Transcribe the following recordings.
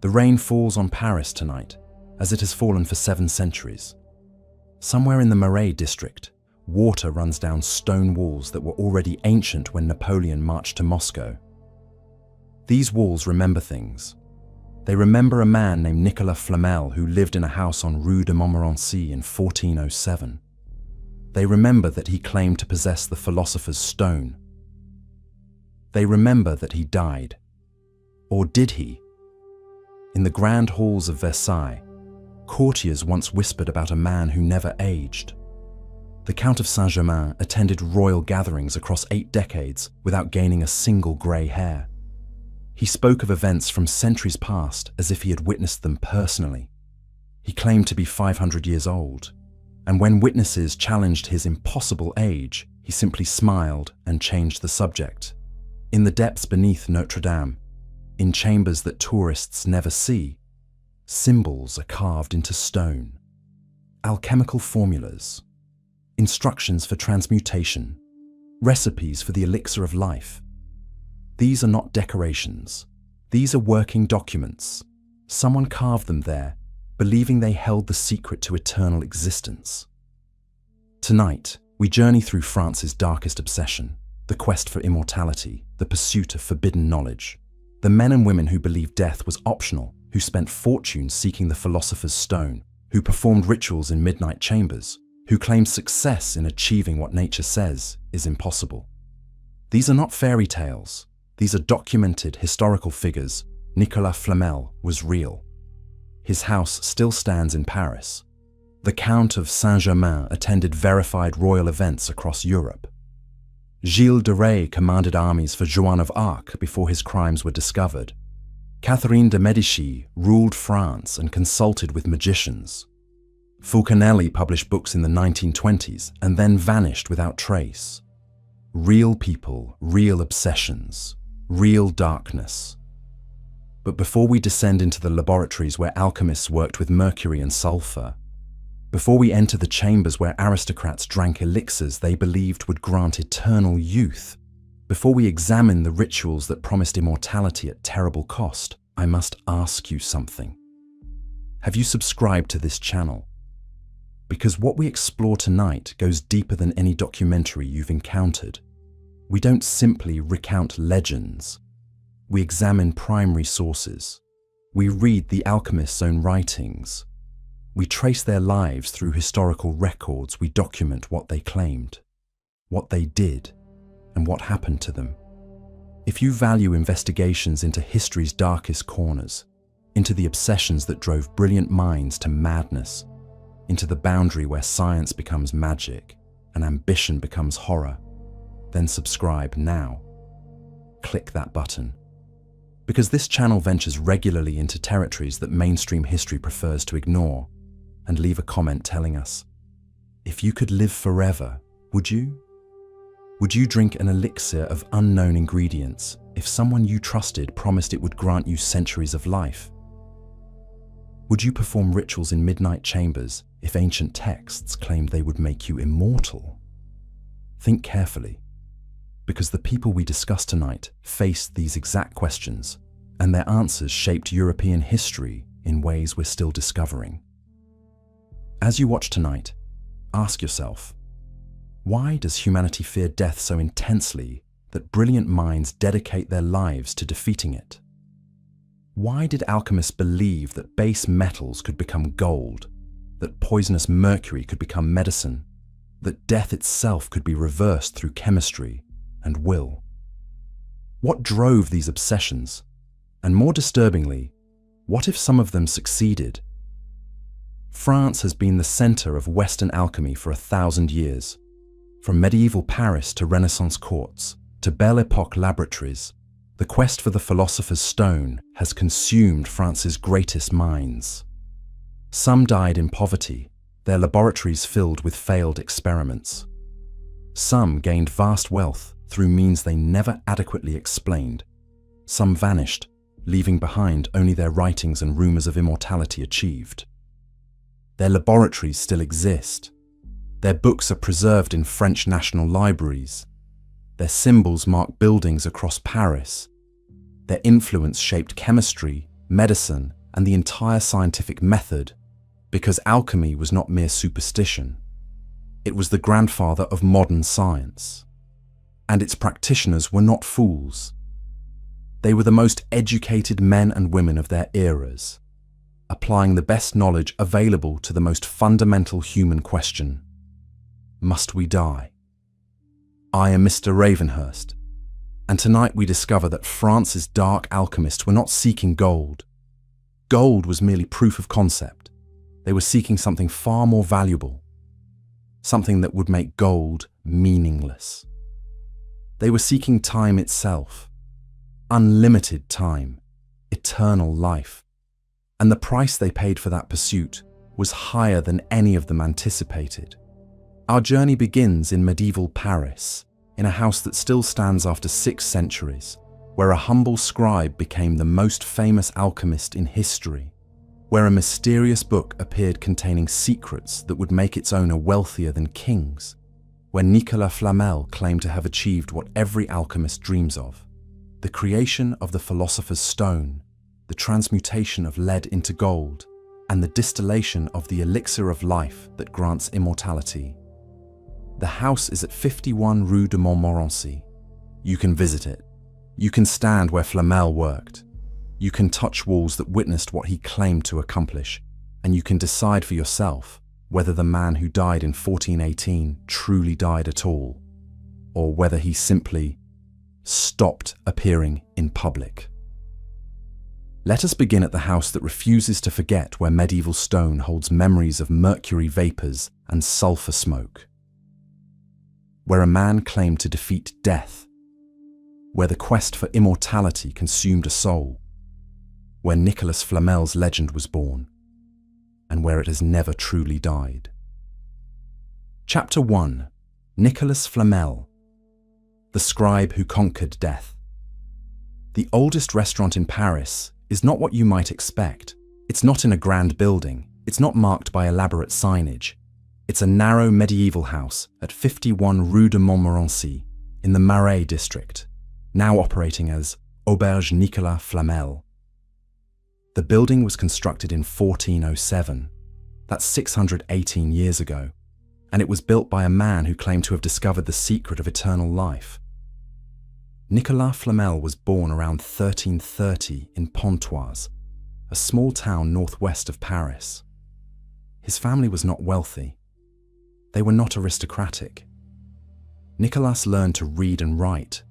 The rain falls on Paris tonight, as it has fallen for 7 centuries. Somewhere in the Marais district, water runs down stone walls that were already ancient when Napoleon marched to Moscow. These walls remember things. They remember a man named Nicolas Flamel who lived in a house on Rue de Montmorency in 1407. They remember that he claimed to possess the philosopher's stone. They remember that he died. Or did he? In the grand halls of Versailles, courtiers once whispered about a man who never aged. The Count of Saint-Germain attended royal gatherings across 8 decades without gaining a single grey hair. He spoke of events from centuries past as if he had witnessed them personally. He claimed to be 500 years old, and when witnesses challenged his impossible age, he simply smiled and changed the subject. In the depths beneath Notre Dame, in chambers that tourists never see, symbols are carved into stone. Alchemical formulas, instructions for transmutation, recipes for the elixir of life. These are not decorations. These are working documents. Someone carved them there, believing they held the secret to eternal existence. Tonight, we journey through France's darkest obsession, the quest for immortality, the pursuit of forbidden knowledge. The men and women who believed death was optional, who spent fortunes seeking the philosopher's stone, who performed rituals in midnight chambers, who claimed success in achieving what nature says is impossible. These are not fairy tales. These are documented historical figures. Nicolas Flamel was real. His house still stands in Paris. The Count of Saint-Germain attended verified royal events across Europe. Gilded Age commanded armies for Joan of Arc before his crimes were discovered. Catherine de' Medici ruled France and consulted with magicians. Fulcanelli published books in the 1920s and then vanished without trace. Real people, real obsessions, real darkness. But before we descend into the laboratories where alchemists worked with mercury and sulfur, before we enter the chambers where aristocrats drank elixirs they believed would grant eternal youth, before we examine the rituals that promised immortality at terrible cost, I must ask you something. Have you subscribed to this channel? Because what we explore tonight goes deeper than any documentary you've encountered. We don't simply recount legends. We examine primary sources. We read the alchemists' own writings. We trace their lives through historical records. We document what they claimed, what they did, and what happened to them. If you value investigations into history's darkest corners, into the obsessions that drove brilliant minds to madness, into the boundary where science becomes magic and ambition becomes horror, then subscribe now. Click that button. Because this channel ventures regularly into territories that mainstream history prefers to ignore, and leave a comment telling us, if you could live forever, would you? Would you drink an elixir of unknown ingredients if someone you trusted promised it would grant you centuries of life? Would you perform rituals in midnight chambers if ancient texts claimed they would make you immortal? Think carefully, because the people we discuss tonight faced these exact questions, and their answers shaped European history in ways we're still discovering. As you watch tonight, ask yourself, why does humanity fear death so intensely that brilliant minds dedicate their lives to defeating it? Why did alchemists believe that base metals could become gold, that poisonous mercury could become medicine, that death itself could be reversed through chemistry and will? What drove these obsessions? And more disturbingly, what if some of them succeeded? France has been the center of Western alchemy for 1,000 years. From medieval Paris to Renaissance courts, to Belle Epoque laboratories, the quest for the philosopher's stone has consumed France's greatest minds. Some died in poverty, their laboratories filled with failed experiments. Some gained vast wealth through means they never adequately explained. Some vanished, leaving behind only their writings and rumors of immortality achieved. Their laboratories still exist. Their books are preserved in French national libraries. Their symbols mark buildings across Paris. Their influence shaped chemistry, medicine, and the entire scientific method, because alchemy was not mere superstition. It was the grandfather of modern science. And its practitioners were not fools. They were the most educated men and women of their eras, applying the best knowledge available to the most fundamental human question: must we die? I am Mr. Ravenhurst, and tonight we discover that France's dark alchemists were not seeking gold. Gold was merely proof of concept. They were seeking something far more valuable, something that would make gold meaningless. They were seeking time itself, unlimited time, eternal life, and the price they paid for that pursuit was higher than any of them anticipated. Our journey begins in medieval Paris, in a house that still stands after 6 centuries, where a humble scribe became the most famous alchemist in history, where a mysterious book appeared containing secrets that would make its owner wealthier than kings, where Nicolas Flamel claimed to have achieved what every alchemist dreams of: the creation of the philosopher's stone, the transmutation of lead into gold, and the distillation of the elixir of life that grants immortality. The house is at 51 Rue de Montmorency. You can visit it. You can stand where Flamel worked. You can touch walls that witnessed what he claimed to accomplish, and you can decide for yourself whether the man who died in 1418 truly died at all, or whether he simply stopped appearing in public. Let us begin at the house that refuses to forget, where medieval stone holds memories of mercury vapors and sulfur smoke, where a man claimed to defeat death, where the quest for immortality consumed a soul, where Nicolas Flamel's legend was born, and where it has never truly died. Chapter 1. Nicolas Flamel, the scribe who conquered death. The oldest restaurant in Paris is not what you might expect. It's not in a grand building. It's not marked by elaborate signage. It's a narrow medieval house at 51 Rue de Montmorency in the Marais district, now operating as Auberge Nicolas Flamel. The building was constructed in 1407. That's 618 years ago. And it was built by a man who claimed to have discovered the secret of eternal life. Nicolas Flamel was born around 1330 in Pontoise, a small town northwest of Paris. His family was not wealthy. They were not aristocratic. Nicolas learned to read and write,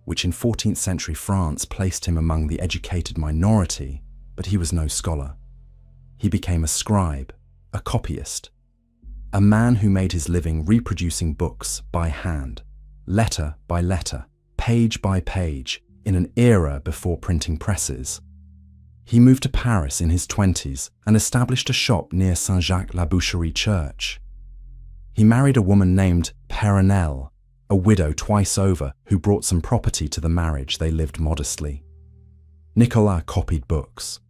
which in 14th century France placed him among the educated minority, but he was no scholar. He became a scribe, a copyist, a man who made his living reproducing books by hand, letter by letter, page by page, in an era before printing presses. He moved to Paris in his 20s and established a shop near Saint-Jacques-la-Boucherie church. He married a woman named Flamel, a widow twice over who brought some property to the marriage. They lived modestly. Nicolas copied books.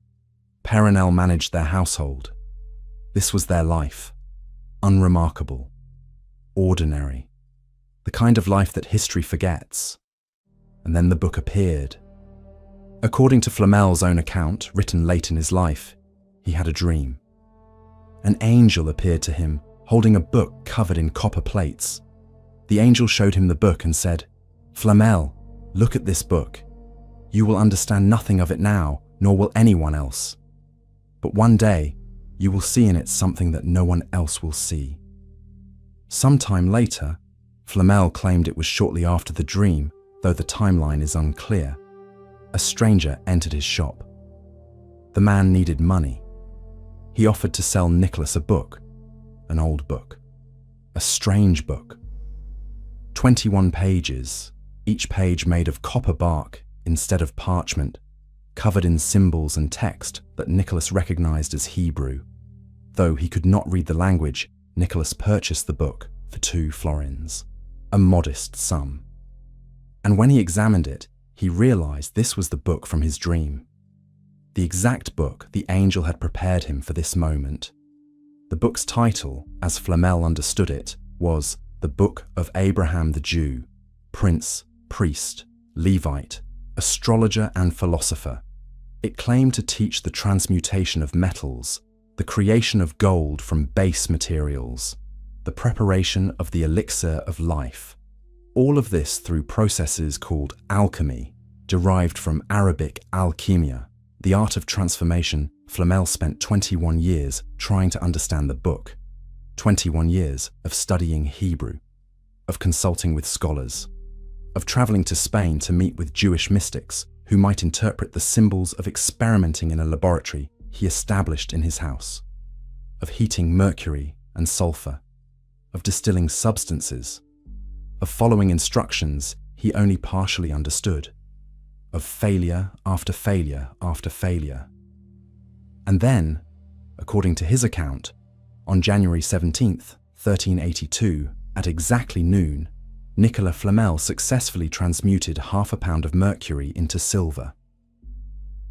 Flamel managed their household. This was their life. Unremarkable. Ordinary. The kind of life that history forgets. And then the book appeared. According to Flamel's own account, written late in his life, he had a dream. An angel appeared to him, holding a book covered in copper plates. The angel showed him the book and said, "Flamel, look at this book. You will understand nothing of it now, nor will anyone else. But one day, you will see in it something that no one else will see." Sometime later, Flamel claimed it was shortly after the dream, though the timeline is unclear. A stranger entered his shop. The man needed money. He offered to sell Nicolas a book, an old book, a strange book. 21 pages, each page made of copper bark instead of parchment, covered in symbols and text that Nicolas recognized as Hebrew. Though he could not read the language, Nicolas purchased the book for 2 florins, a modest sum. And when he examined it, he realized this was the book from his dream. The exact book the angel had prepared him for this moment. The book's title, as Flamel understood it, was The Book of Abraham the Jew, Prince, Priest, Levite, Astrologer and Philosopher, It claimed to teach the transmutation of metals, the creation of gold from base materials, the preparation of the elixir of life. All of this through processes called alchemy, derived from Arabic alchemia, the art of transformation. Flamel spent 21 years trying to understand the book, 21 years of studying Hebrew, of consulting with scholars, of traveling to Spain to meet with Jewish mystics who might interpret the symbols of experimenting in a laboratory he established in his house, of heating mercury and sulfur, of distilling substances, of following instructions he only partially understood, of failure after failure after failure. And then, according to his account, on January 17th, 1382, at exactly noon, Nicolas Flamel successfully transmuted 1/2 pound of mercury into silver.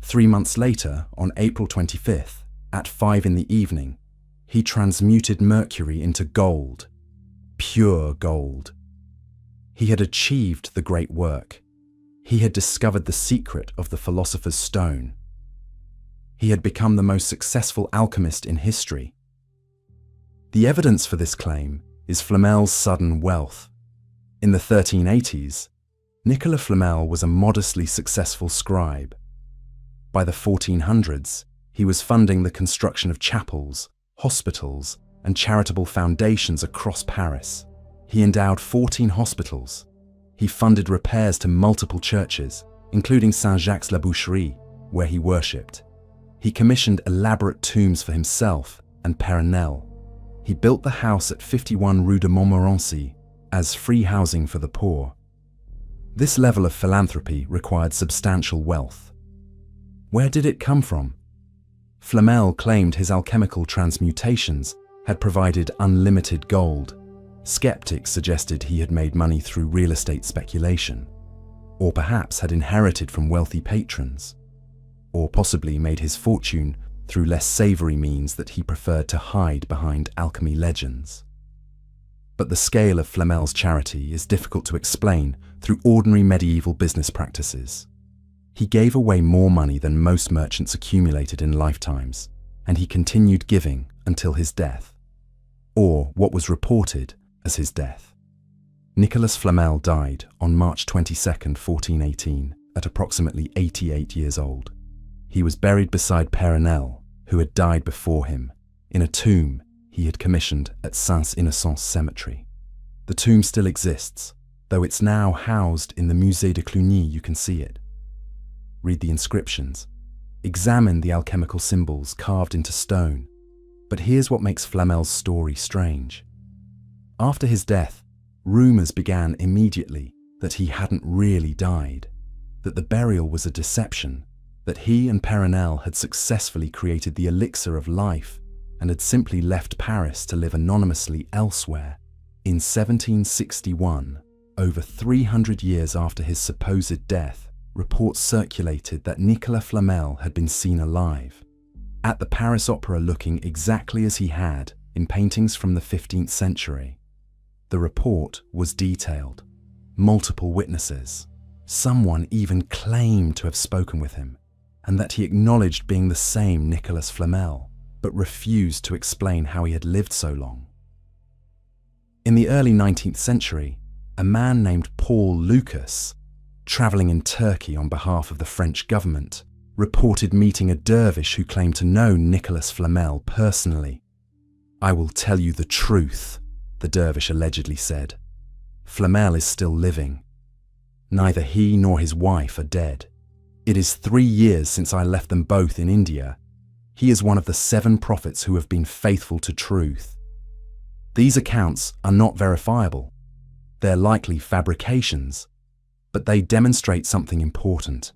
3 months later, on April 25th, at 5 in the evening, he transmuted mercury into gold, pure gold. He had achieved the great work. He had discovered the secret of the philosopher's stone. He had become the most successful alchemist in history. The evidence for this claim is Flamel's sudden wealth. In the 1380s, Nicolas Flamel was a modestly successful scribe. By the 1400s, he was funding the construction of chapels, hospitals, and charitable foundations across Paris. He endowed 14 hospitals. He funded repairs to multiple churches, including Saint-Jacques-la-Boucherie, where he worshipped. He commissioned elaborate tombs for himself and Père. He built the house at 51 Rue de Montmorency as free housing for the poor. This level of philanthropy required substantial wealth. Where did it come from? Flamel claimed his alchemical transmutations had provided unlimited gold. Skeptics suggested he had made money through real estate speculation, or perhaps had inherited from wealthy patrons, or possibly made his fortune through less savory means that he preferred to hide behind alchemy legends. But the scale of Flamel's charity is difficult to explain through ordinary medieval business practices. He gave away more money than most merchants accumulated in lifetimes, and he continued giving until his death, or what was reported as his death. Nicolas Flamel died on March 22nd, 1418, at approximately 88 years old. He was buried beside Père, who had died before him, in a tomb he had commissioned at Saint-Innocent Cemetery. The tomb still exists, though it's now housed in the Musée de Cluny. You can see it. Read the inscriptions. Examine the alchemical symbols carved into stone. But here's what makes Flamel's story strange. After his death, rumors began immediately that he hadn't really died, that the burial was a deception, that he and Père had successfully created the elixir of life and had simply left Paris to live anonymously elsewhere. In 1761, over 300 years after his supposed death, reports circulated that Nicolas Flamel had been seen alive at the Paris Opera looking exactly as he had in paintings from the 15th century. The report was detailed. Multiple witnesses. Someone even claimed to have spoken with him, and that he acknowledged being the same Nicolas Flamel, but refused to explain how he had lived so long. In the early 19th century, a man named Paul Lucas, traveling in Turkey on behalf of the French government, reported meeting a dervish who claimed to know Nicolas Flamel personally. "I will tell you the truth," the dervish allegedly said. "Flamel is still living. Neither he nor his wife are dead. It is 3 years since I left them both in India. He is one of the 7 prophets who have been faithful to truth." These accounts are not verifiable. They're likely fabrications, but they demonstrate something important.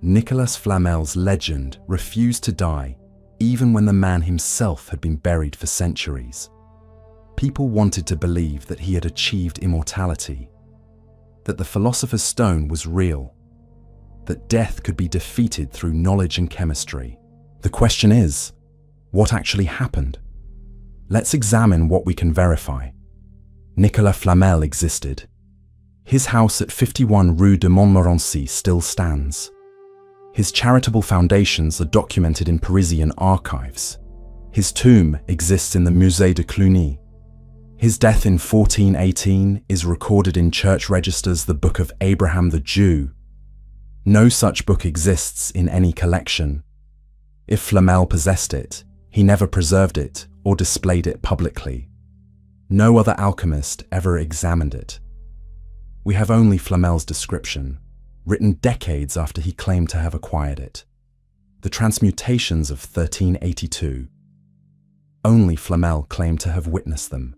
Nicolas Flamel's legend refused to die even when the man himself had been buried for centuries. People wanted to believe that he had achieved immortality, that the philosopher's stone was real, that death could be defeated through knowledge and chemistry. The question is, what actually happened? Let's examine what we can verify. Nicolas Flamel existed. His house at 51 Rue de Montmorency still stands. His charitable foundations are documented in Parisian archives. His tomb exists in the Musée de Cluny. His death in 1418 is recorded in church registers, the Book of Abraham the Jew. No such book exists in any collection. If Flamel possessed it, he never preserved it or displayed it publicly. No other alchemist ever examined it. We have only Flamel's description, written decades after he claimed to have acquired it. The transmutations of 1382. Only Flamel claimed to have witnessed them.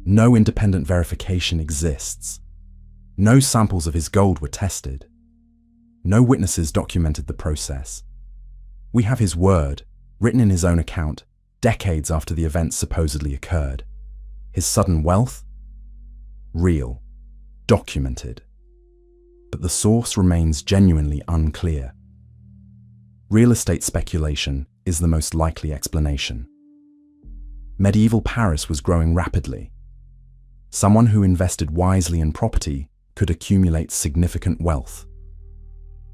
No independent verification exists. No samples of his gold were tested. No witnesses documented the process. We have his word, written in his own account, decades after the event supposedly occurred. His sudden wealth? Real. Documented. But the source remains genuinely unclear. Real estate speculation is the most likely explanation. Medieval Paris was growing rapidly. Someone who invested wisely in property could accumulate significant wealth.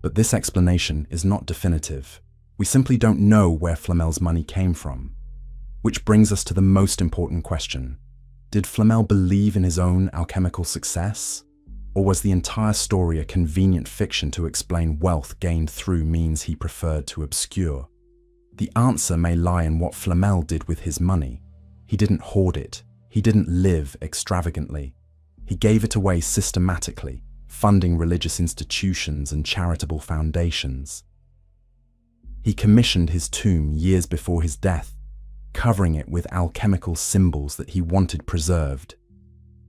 But this explanation is not definitive. We simply don't know where Flamel's money came from. Which brings us to the most important question. Did Flamel believe in his own alchemical success? Or was the entire story a convenient fiction to explain wealth gained through means he preferred to obscure? The answer may lie in what Flamel did with his money. He didn't hoard it. He didn't live extravagantly. He gave it away systematically, funding religious institutions and charitable foundations. He commissioned his tomb years before his death, covering it with alchemical symbols that he wanted preserved.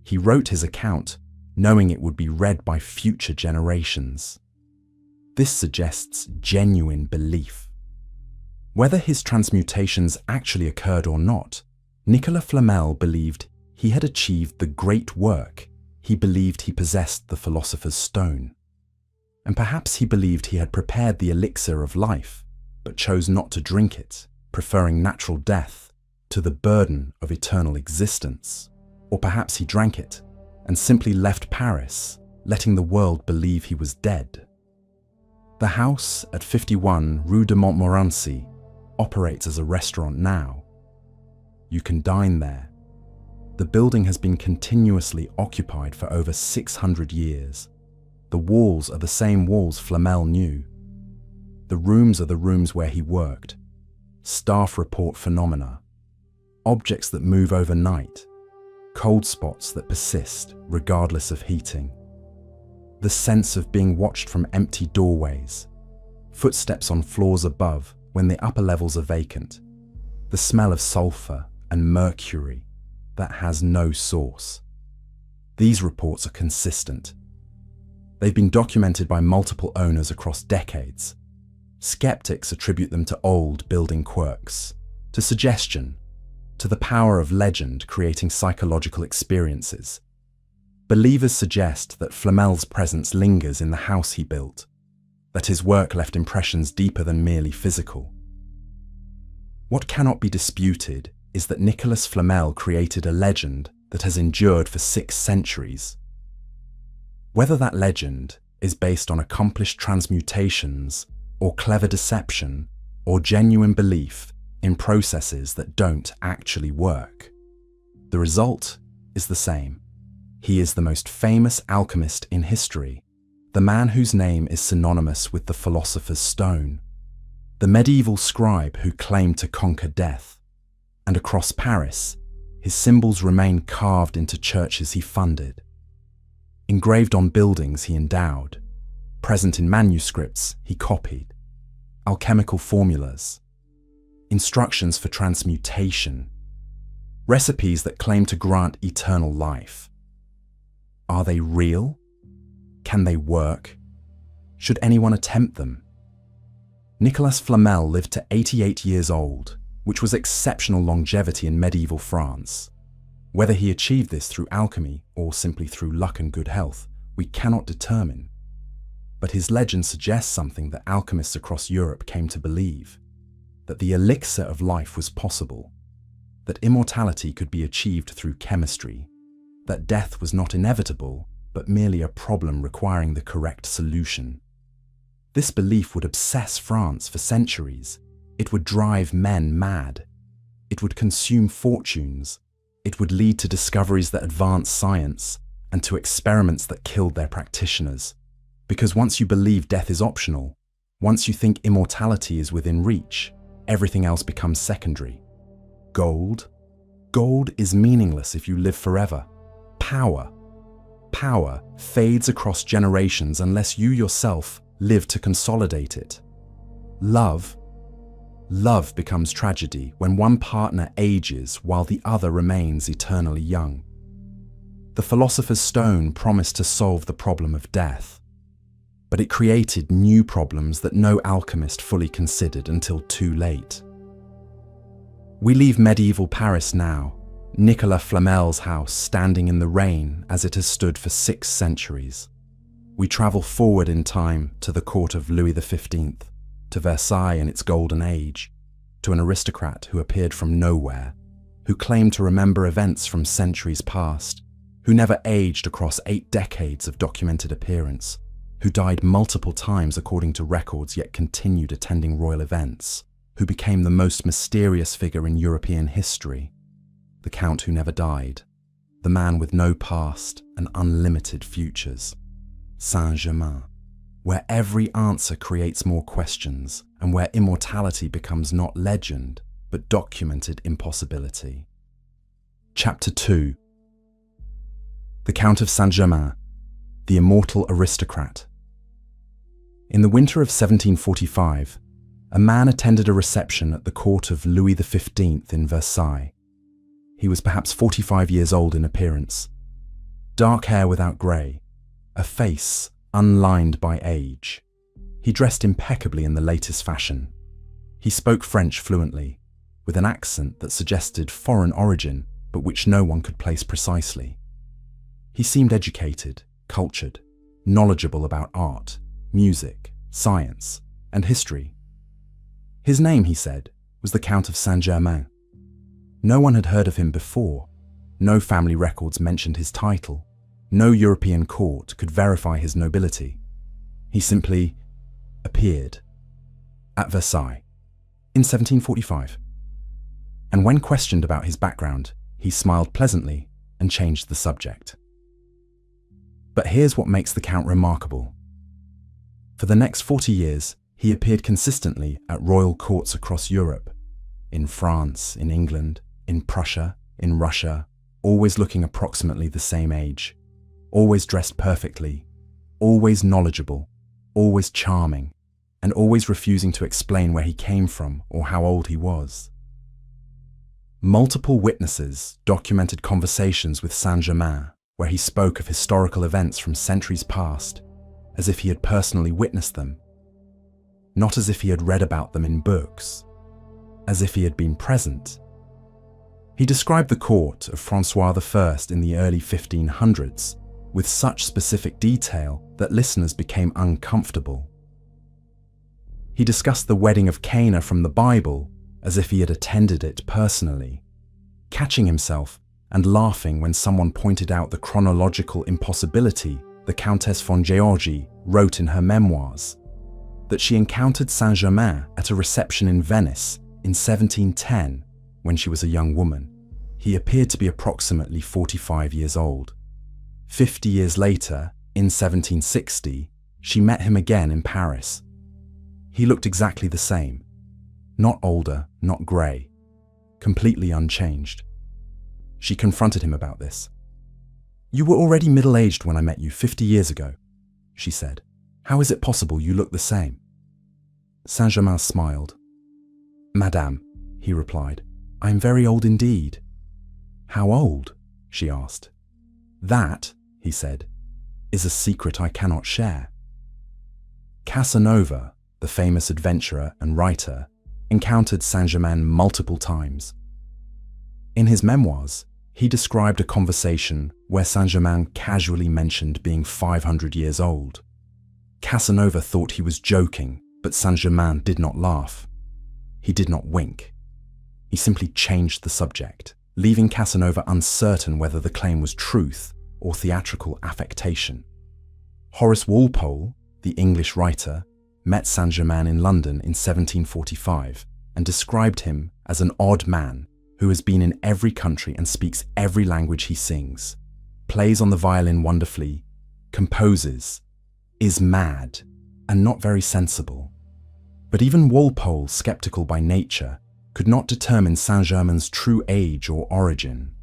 He wrote his account, knowing it would be read by future generations. This suggests genuine belief. Whether his transmutations actually occurred or not, Nicolas Flamel believed he had achieved the great work. He believed he possessed the philosopher's stone. And perhaps he believed he had prepared the elixir of life, but chose not to drink it, preferring natural death to the burden of eternal existence. Or perhaps he drank it and simply left Paris, letting the world believe he was dead. The house at 51 Rue de Montmorency operates as a restaurant now. You can dine there. The building has been continuously occupied for over 600 years. The walls are the same walls Flamel knew. The rooms are the rooms where he worked. Staff report phenomena. Objects that move overnight. Cold spots that persist regardless of heating. The sense of being watched from empty doorways. Footsteps on floors above when the upper levels are vacant. The smell of sulfur and mercury that has no source. These reports are consistent. They've been documented by multiple owners across decades. Skeptics attribute them to old building quirks, to suggestion, to the power of legend creating psychological experiences. Believers suggest that Flamel's presence lingers in the house he built, that his work left impressions deeper than merely physical. What cannot be disputed is that Nicolas Flamel created a legend that has endured for 6 centuries. Whether that legend is based on accomplished transmutations, or clever deception, or genuine belief in processes that don't actually work, the result is the same. He is the most famous alchemist in history, the man whose name is synonymous with the philosopher's stone, the medieval scribe who claimed to conquer death. And across Paris, his symbols remain carved into churches he funded, engraved on buildings he endowed, present in manuscripts he copied, alchemical formulas, instructions for transmutation, recipes that claim to grant eternal life. Are they real? Can they work? Should anyone attempt them? Nicolas Flamel lived to 88 years old, which was exceptional longevity in medieval France. Whether he achieved this through alchemy or simply through luck and good health, we cannot determine. But his legend suggests something that alchemists across Europe came to believe: that the elixir of life was possible, that immortality could be achieved through chemistry, that death was not inevitable, but merely a problem requiring the correct solution. This belief would obsess France for centuries. It would drive men mad. It would consume fortunes. It would lead to discoveries that advanced science and to experiments that killed their practitioners. Because once you believe death is optional, once you think immortality is within reach, everything else becomes secondary. Gold? Gold is meaningless if you live forever. Power? Power fades across generations unless you yourself live to consolidate it. Love? Love becomes tragedy when one partner ages while the other remains eternally young. The philosopher's stone promised to solve the problem of death, but it created new problems that no alchemist fully considered until too late. We leave medieval Paris now, Nicolas Flamel's house standing in the rain as it has stood for 6 centuries. We travel forward in time to the court of Louis XV, to Versailles in its golden age, to an aristocrat who appeared from nowhere, who claimed to remember events from centuries past, who never aged across 8 decades of documented appearance, who died multiple times according to records yet continued attending royal events, who became the most mysterious figure in European history, the Count who never died, the man with no past and unlimited futures, Saint-Germain, where every answer creates more questions and where immortality becomes not legend, but documented impossibility. Chapter 2. The Count of Saint-Germain, the immortal aristocrat. In the winter of 1745, a man attended a reception at the court of Louis XV in Versailles. He was perhaps 45 years old in appearance. Dark hair without grey, a face unlined by age. He dressed impeccably in the latest fashion. He spoke French fluently, with an accent that suggested foreign origin, but which no one could place precisely. He seemed educated, cultured, knowledgeable about art, music, science, and history. His name, he said, was the Count of Saint-Germain. No one had heard of him before. No family records mentioned his title. No European court could verify his nobility. He simply appeared at Versailles in 1745. And when questioned about his background, he smiled pleasantly and changed the subject. But here's what makes the Count remarkable. For the next 40 years, he appeared consistently at royal courts across Europe, in France, in England, in Prussia, in Russia, always looking approximately the same age, always dressed perfectly, always knowledgeable, always charming, and always refusing to explain where he came from or how old he was. Multiple witnesses documented conversations with Saint-Germain where he spoke of historical events from centuries past, as if he had personally witnessed them, not as if he had read about them in books, as if he had been present. He described the court of Francois I in the early 1500s with such specific detail that listeners became uncomfortable. He discussed the wedding of Cana from the Bible as if he had attended it personally, catching himself and laughing when someone pointed out the chronological impossibility the Countess von Georgi wrote in her memoirs, that she encountered Saint-Germain at a reception in Venice in 1710 when she was a young woman. He appeared to be approximately 45 years old. 50 years later, in 1760, she met him again in Paris. He looked exactly the same. Not older, not grey. Completely unchanged. She confronted him about this. "You were already middle-aged when I met you 50 years ago," she said. "How is it possible you look the same?" Saint-Germain smiled. "Madame," he replied, "I am very old indeed." "How old?" she asked. "That," he said, "is a secret I cannot share." Casanova, the famous adventurer and writer, encountered Saint-Germain multiple times. In his memoirs, he described a conversation where Saint-Germain casually mentioned being 500 years old. Casanova thought he was joking, but Saint-Germain did not laugh. He did not wink. He simply changed the subject, leaving Casanova uncertain whether the claim was truth or theatrical affectation. Horace Walpole, the English writer, met Saint-Germain in London in 1745 and described him as an odd man who has been in every country and speaks every language he sings, plays on the violin wonderfully, composes, is mad, and not very sensible. But even Walpole, sceptical by nature, could not determine Saint-Germain's true age or origin.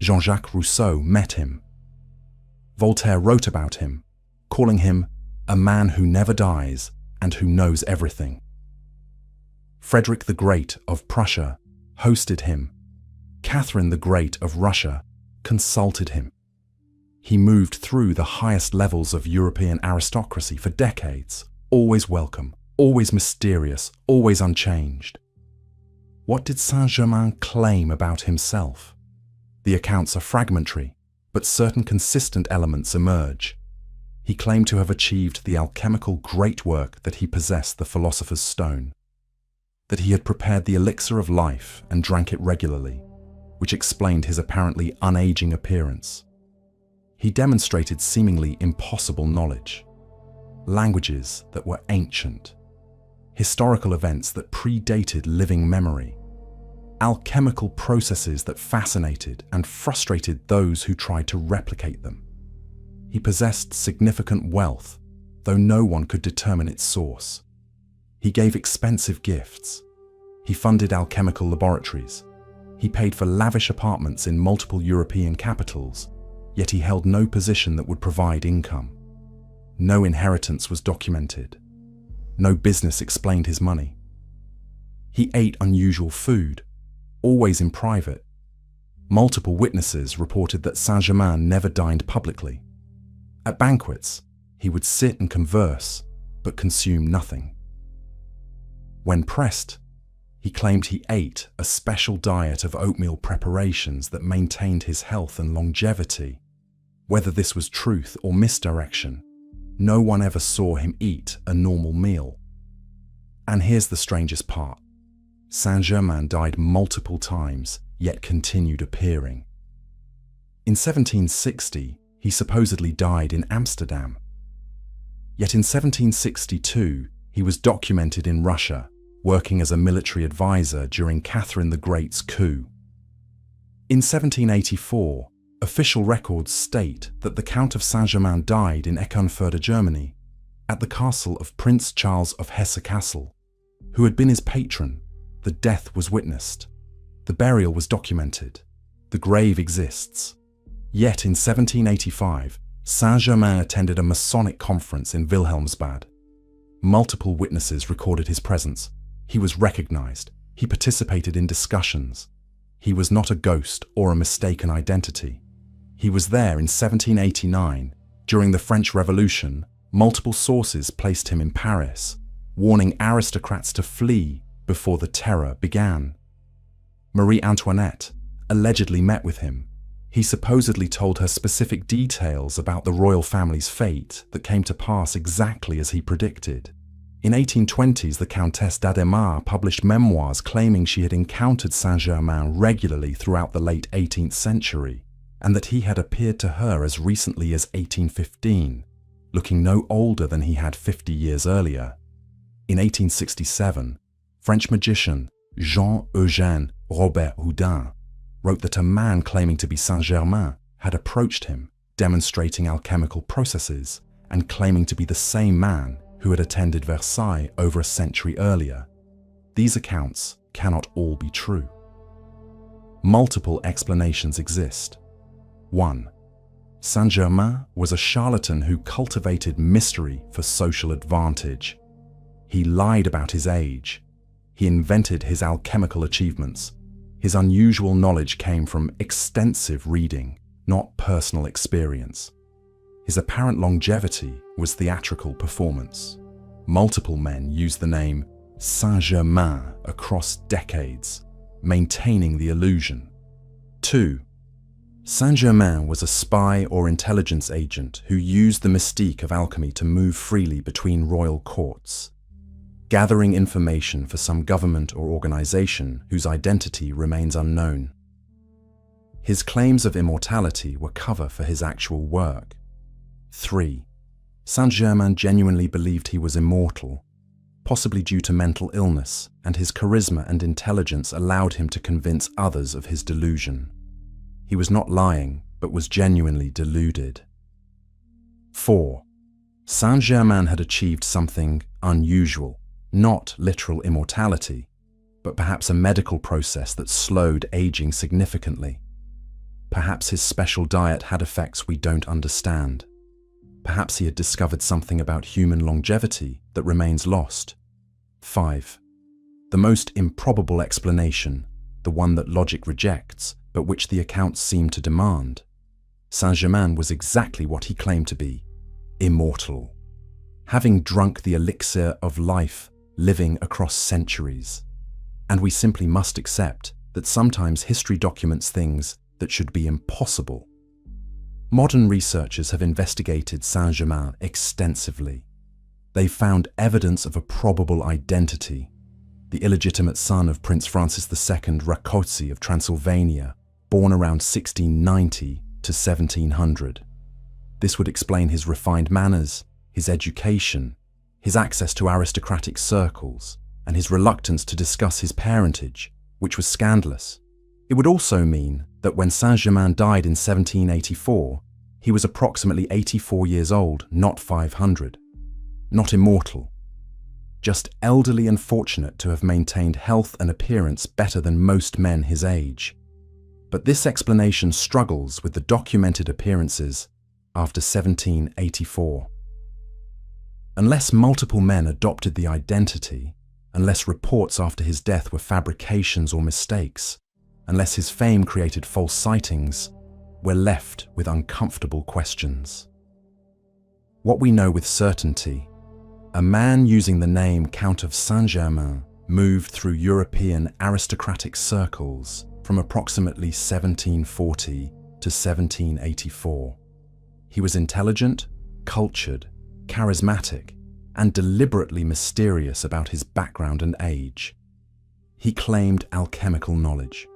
Jean-Jacques Rousseau met him. Voltaire wrote about him, calling him a man who never dies and who knows everything. Frederick the Great of Prussia hosted him. Catherine the Great of Russia consulted him. He moved through the highest levels of European aristocracy for decades, always welcome, always mysterious, always unchanged. What did Saint-Germain claim about himself? The accounts are fragmentary, but certain consistent elements emerge. He claimed to have achieved the alchemical great work that he possessed the philosopher's stone, that he had prepared the elixir of life and drank it regularly, which explained his apparently unaging appearance. He demonstrated seemingly impossible knowledge, languages that were ancient, historical events that predated living memory, alchemical processes that fascinated and frustrated those who tried to replicate them. He possessed significant wealth, though no one could determine its source. He gave expensive gifts. He funded alchemical laboratories. He paid for lavish apartments in multiple European capitals, yet he held no position that would provide income. No inheritance was documented. No business explained his money. He ate unusual food, always in private. Multiple witnesses reported that Saint-Germain never dined publicly. At banquets, he would sit and converse, but consume nothing. When pressed, he claimed he ate a special diet of oatmeal preparations that maintained his health and longevity. Whether this was truth or misdirection, no one ever saw him eat a normal meal. And here's the strangest part. Saint-Germain died multiple times, yet continued appearing. In 1760, he supposedly died in Amsterdam. Yet in 1762, he was documented in Russia, working as a military advisor during Catherine the Great's coup. In 1784, official records state that the Count of Saint-Germain died in Eckernförde, Germany, at the castle of Prince Charles of Hesse-Kassel, who had been his patron. The death was witnessed. The burial was documented. The grave exists. Yet in 1785, Saint-Germain attended a Masonic conference in Wilhelmsbad. Multiple witnesses recorded his presence. He was recognized. He participated in discussions. He was not a ghost or a mistaken identity. He was there in 1789. During the French Revolution, multiple sources placed him in Paris, warning aristocrats to flee before the terror began. Marie Antoinette allegedly met with him. He supposedly told her specific details about the royal family's fate that came to pass exactly as he predicted. In 1820s, the Countess d'Adhémar published memoirs claiming she had encountered Saint-Germain regularly throughout the late 18th century, and that he had appeared to her as recently as 1815, looking no older than he had 50 years earlier. In 1867, French magician Jean-Eugène Robert Houdin wrote that a man claiming to be Saint-Germain had approached him, demonstrating alchemical processes and claiming to be the same man who had attended Versailles over a century earlier. These accounts cannot all be true. Multiple explanations exist. 1. Saint-Germain was a charlatan who cultivated mystery for social advantage. He lied about his age. He invented his alchemical achievements. His unusual knowledge came from extensive reading, not personal experience. His apparent longevity was theatrical performance. Multiple men used the name Saint-Germain across decades, maintaining the illusion. 2. Saint-Germain was a spy or intelligence agent who used the mystique of alchemy to move freely between royal courts, gathering information for some government or organization whose identity remains unknown. His claims of immortality were cover for his actual work. 3. Saint-Germain genuinely believed he was immortal, possibly due to mental illness, and his charisma and intelligence allowed him to convince others of his delusion. He was not lying, but was genuinely deluded. 4. Saint-Germain had achieved something unusual, not literal immortality, but perhaps a medical process that slowed aging significantly. Perhaps his special diet had effects we don't understand. Perhaps he had discovered something about human longevity that remains lost. 5. The most improbable explanation, the one that logic rejects, but which the accounts seem to demand. Saint-Germain was exactly what he claimed to be, immortal, having drunk the elixir of life, living across centuries. And we simply must accept that sometimes history documents things that should be impossible. Modern researchers have investigated Saint-Germain extensively. They found evidence of a probable identity, the illegitimate son of Prince Francis II Rákóczi of Transylvania, born around 1690 to 1700. This would explain his refined manners, his education, his access to aristocratic circles, and his reluctance to discuss his parentage, which was scandalous. It would also mean that when Saint-Germain died in 1784, he was approximately 84 years old, not 500. Not immortal. Just elderly and fortunate to have maintained health and appearance better than most men his age. But this explanation struggles with the documented appearances after 1784. Unless multiple men adopted the identity, unless reports after his death were fabrications or mistakes, unless his fame created false sightings, we're left with uncomfortable questions. What we know with certainty, a man using the name Count of Saint-Germain moved through European aristocratic circles from approximately 1740 to 1784. He was intelligent, cultured, charismatic, and deliberately mysterious about his background and age. He claimed alchemical knowledge.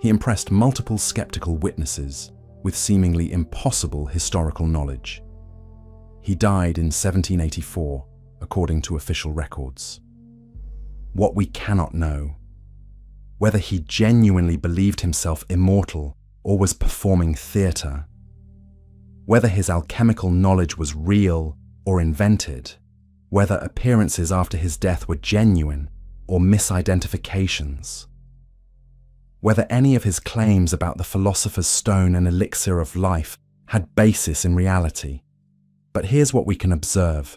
He impressed multiple skeptical witnesses with seemingly impossible historical knowledge. He died in 1784, according to official records. What we cannot know, whether he genuinely believed himself immortal or was performing theatre, whether his alchemical knowledge was real or invented, whether appearances after his death were genuine or misidentifications, whether any of his claims about the philosopher's stone and elixir of life had basis in reality. But here's what we can observe.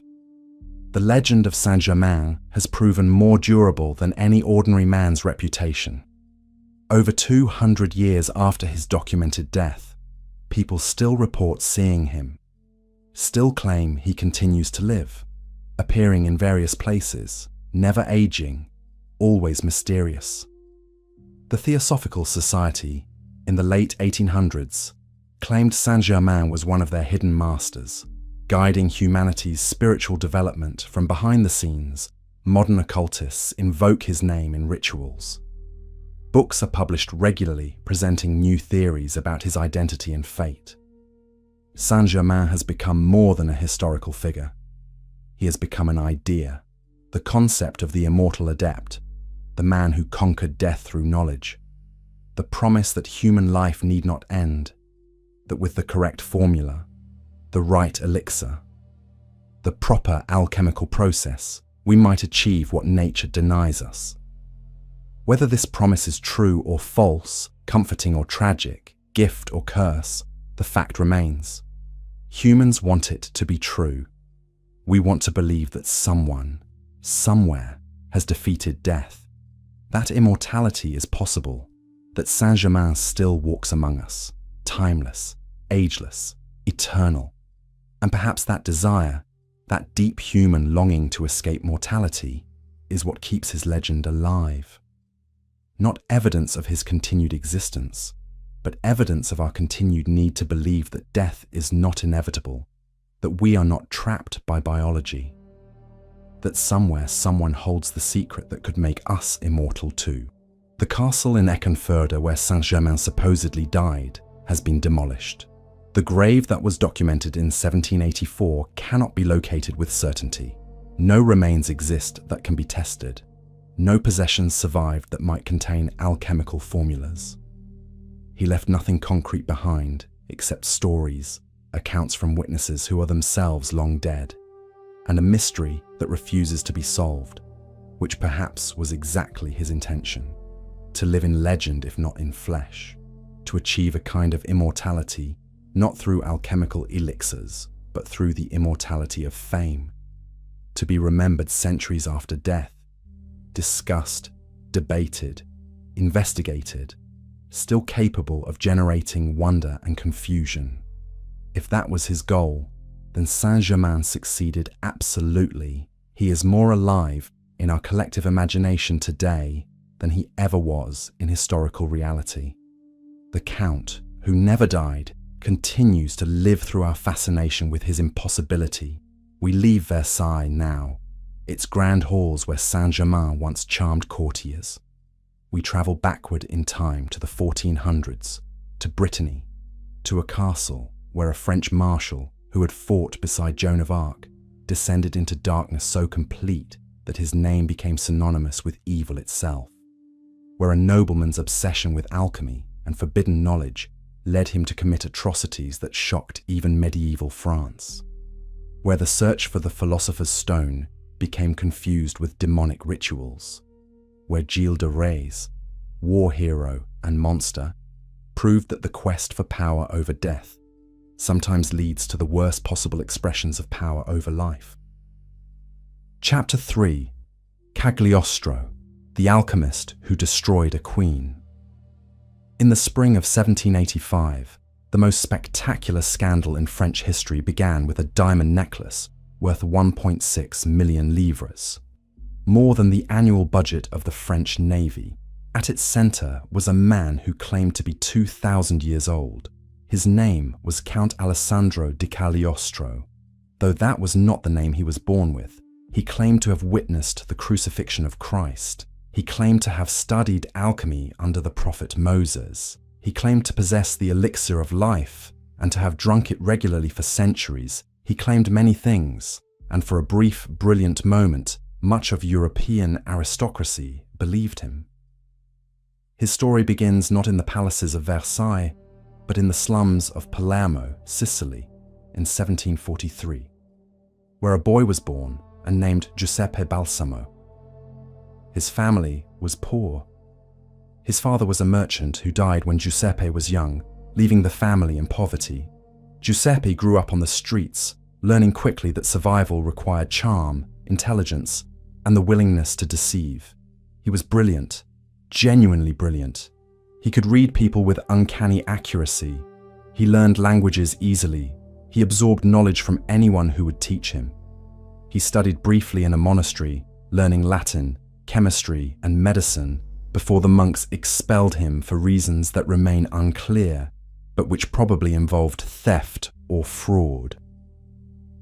The legend of Saint-Germain has proven more durable than any ordinary man's reputation. Over 200 years after his documented death, people still report seeing him, still claim he continues to live, appearing in various places, never aging, always mysterious. The Theosophical Society, in the late 1800s, claimed Saint-Germain was one of their hidden masters, guiding humanity's spiritual development from behind the scenes. Modern occultists invoke his name in rituals. Books are published regularly presenting new theories about his identity and fate. Saint-Germain has become more than a historical figure. He has become an idea, the concept of the immortal adept, the man who conquered death through knowledge, the promise that human life need not end, that with the correct formula, the right elixir, the proper alchemical process, we might achieve what nature denies us. Whether this promise is true or false, comforting or tragic, gift or curse, the fact remains. Humans want it to be true. We want to believe that someone, somewhere, has defeated death. That immortality is possible, that Saint-Germain still walks among us, timeless, ageless, eternal. And perhaps that desire, that deep human longing to escape mortality, is what keeps his legend alive. Not evidence of his continued existence, but evidence of our continued need to believe that death is not inevitable, that we are not trapped by biology, that somewhere someone holds the secret that could make us immortal too. The castle in Eckernförde where Saint-Germain supposedly died has been demolished. The grave that was documented in 1784 cannot be located with certainty. No remains exist that can be tested. No possessions survived that might contain alchemical formulas. He left nothing concrete behind except stories, accounts from witnesses who are themselves long dead, and a mystery that refuses to be solved, which perhaps was exactly his intention: to live in legend if not in flesh, to achieve a kind of immortality not through alchemical elixirs, but through the immortality of fame, to be remembered centuries after death, discussed, debated, investigated, still capable of generating wonder and confusion. If that was his goal, then Saint-Germain succeeded absolutely. He is more alive in our collective imagination today than he ever was in historical reality. The Count, who never died, continues to live through our fascination with his impossibility. We leave Versailles now, its grand halls where Saint-Germain once charmed courtiers. We travel backward in time to the 1400s, to Brittany, to a castle where a French marshal who had fought beside Joan of Arc descended into darkness so complete that his name became synonymous with evil itself, where a nobleman's obsession with alchemy and forbidden knowledge led him to commit atrocities that shocked even medieval France, where the search for the philosopher's stone became confused with demonic rituals, where Gilded Age, war hero and monster, proved that the quest for power over death sometimes leads to the worst possible expressions of power over life. Chapter 3: Cagliostro, the alchemist who destroyed a queen. In the spring of 1785, the most spectacular scandal in French history began with a diamond necklace worth 1.6 million livres, more than the annual budget of the French Navy. At its center was a man who claimed to be 2,000 years old. His name was Count Alessandro di Cagliostro. Though that was not the name he was born with, he claimed to have witnessed the crucifixion of Christ. He claimed to have studied alchemy under the prophet Moses. He claimed to possess the elixir of life and to have drunk it regularly for centuries. He claimed many things, and for a brief, brilliant moment, much of European aristocracy believed him. His story begins not in the palaces of Versailles, but in the slums of Palermo, Sicily, in 1743, where a boy was born and named Giuseppe Balsamo. His family was poor. His father was a merchant who died when Giuseppe was young, leaving the family in poverty. Giuseppe grew up on the streets, learning quickly that survival required charm, intelligence, and the willingness to deceive. He was brilliant, genuinely brilliant. He could read people with uncanny accuracy. He learned languages easily. He absorbed knowledge from anyone who would teach him. He studied briefly in a monastery, learning Latin, chemistry, and medicine before the monks expelled him for reasons that remain unclear, but which probably involved theft or fraud.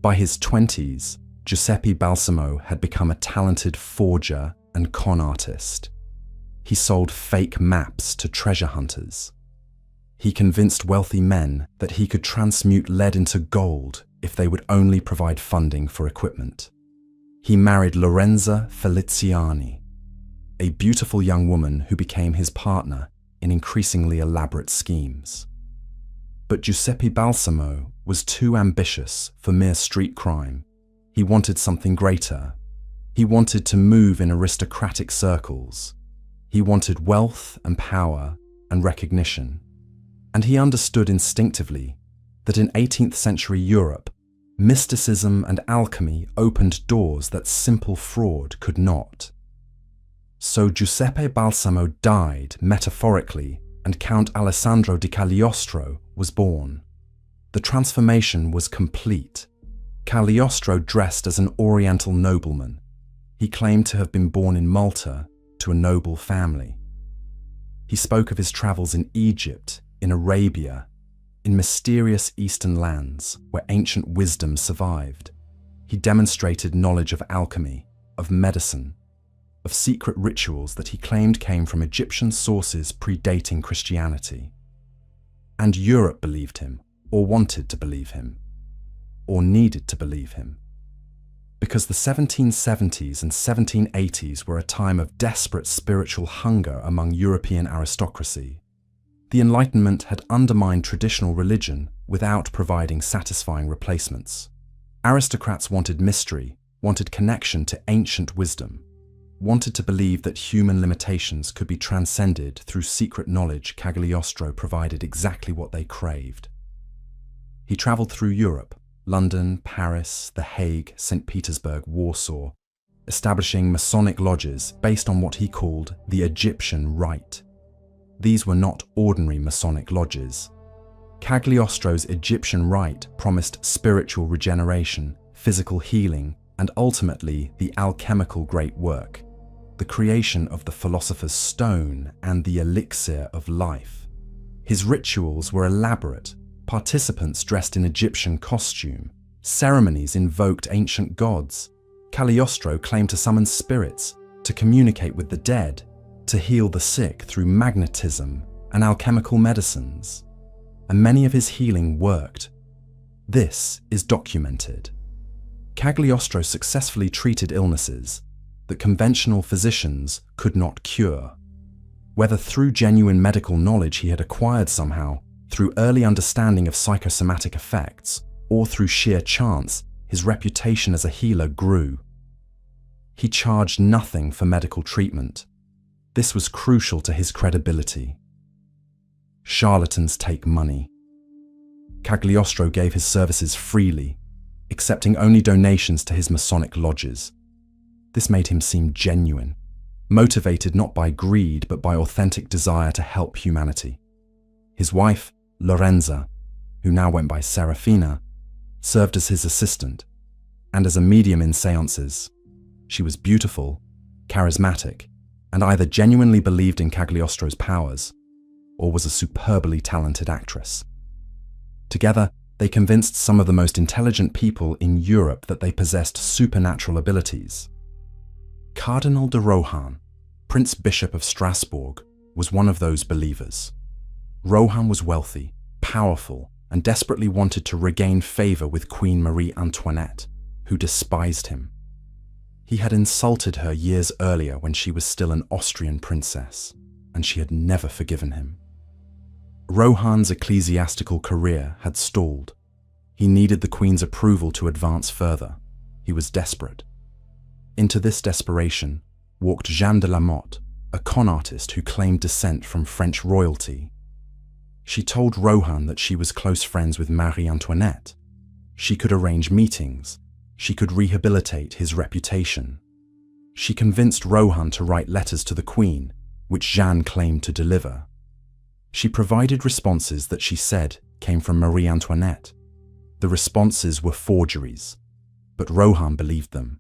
By his 20s, Giuseppe Balsamo had become a talented forger and con artist. He sold fake maps to treasure hunters. He convinced wealthy men that he could transmute lead into gold if they would only provide funding for equipment. He married Lorenza Feliziani, a beautiful young woman who became his partner in increasingly elaborate schemes. But Giuseppe Balsamo was too ambitious for mere street crime. He wanted something greater. He wanted to move in aristocratic circles. He wanted wealth and power and recognition. And he understood instinctively that in 18th century Europe, mysticism and alchemy opened doors that simple fraud could not. So Giuseppe Balsamo died metaphorically, and Count Alessandro di Cagliostro was born. The transformation was complete. Cagliostro dressed as an Oriental nobleman. He claimed to have been born in Malta to a noble family. He spoke of his travels in Egypt, in Arabia, in mysterious eastern lands where ancient wisdom survived. He demonstrated knowledge of alchemy, of medicine, of secret rituals that he claimed came from Egyptian sources predating Christianity. And Europe believed him, or wanted to believe him, or needed to believe him. because the 1770s and 1780s were a time of desperate spiritual hunger among European aristocracy. The Enlightenment had undermined traditional religion without providing satisfying replacements. Aristocrats wanted mystery, wanted connection to ancient wisdom, wanted to believe that human limitations could be transcended through secret knowledge. Cagliostro provided exactly what they craved. He traveled through Europe, London, Paris, The Hague, St. Petersburg, Warsaw, establishing Masonic lodges based on what he called the Egyptian rite. These were not ordinary Masonic lodges. Cagliostro's Egyptian rite promised spiritual regeneration, physical healing, and ultimately the alchemical great work, the creation of the philosopher's stone and the elixir of life. His rituals were elaborate. Participants dressed in Egyptian costume. Ceremonies invoked ancient gods. Cagliostro claimed to summon spirits, to communicate with the dead, to heal the sick through magnetism and alchemical medicines. And many of his healing worked. This is documented. Cagliostro successfully treated illnesses that conventional physicians could not cure. Whether through genuine medical knowledge he had acquired somehow, through early understanding of psychosomatic effects, or through sheer chance, his reputation as a healer grew. He charged nothing for medical treatment. This was crucial to his credibility. Charlatans take money. Cagliostro gave his services freely, accepting only donations to his Masonic lodges. This made him seem genuine, motivated not by greed but by authentic desire to help humanity. His wife, Lorenza, who now went by Serafina, served as his assistant and as a medium in seances. She was beautiful, charismatic, and either genuinely believed in Cagliostro's powers or was a superbly talented actress. Together, they convinced some of the most intelligent people in Europe that they possessed supernatural abilities. Cardinal de Rohan, Prince Bishop of Strasbourg, was one of those believers. Rohan was wealthy, powerful, and desperately wanted to regain favor with Queen Marie Antoinette, who despised him. He had insulted her years earlier when she was still an Austrian princess, and she had never forgiven him. Rohan's ecclesiastical career had stalled. He needed the Queen's approval to advance further. He was desperate. Into this desperation walked Jeanne de la Motte, a con artist who claimed descent from French royalty. She told Rohan that she was close friends with Marie Antoinette. She could arrange meetings. She could rehabilitate his reputation. She convinced Rohan to write letters to the Queen, which Jeanne claimed to deliver. She provided responses that she said came from Marie Antoinette. The responses were forgeries, but Rohan believed them.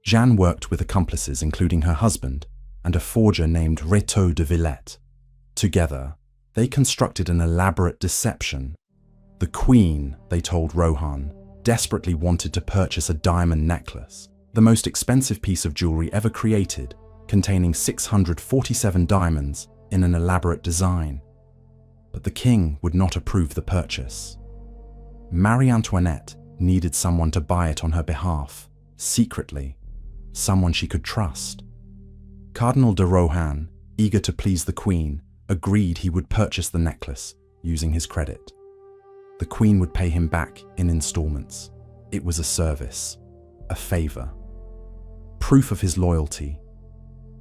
Jeanne worked with accomplices including her husband and a forger named Rétaux de Villette. Together, they constructed an elaborate deception. The Queen, they told Rohan, desperately wanted to purchase a diamond necklace, the most expensive piece of jewelry ever created, containing 647 diamonds in an elaborate design. But the king would not approve the purchase. Marie Antoinette needed someone to buy it on her behalf, secretly, someone she could trust. Cardinal de Rohan, eager to please the Queen, agreed he would purchase the necklace using his credit. The Queen would pay him back in installments. It was a service, a favor, proof of his loyalty.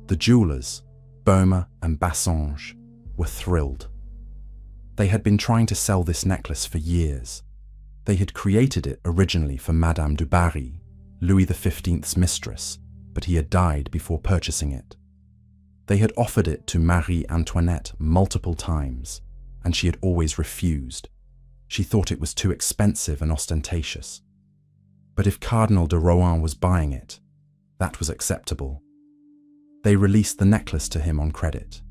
The jewelers, Baume and Bassange, were thrilled. They had been trying to sell this necklace for years. They had created it originally for Madame du Barry, Louis XV's mistress, but he had died before purchasing it. They had offered it to Marie Antoinette multiple times, and she had always refused. She thought it was too expensive and ostentatious. But if Cardinal de Rohan was buying it, that was acceptable. They released the necklace to him on credit.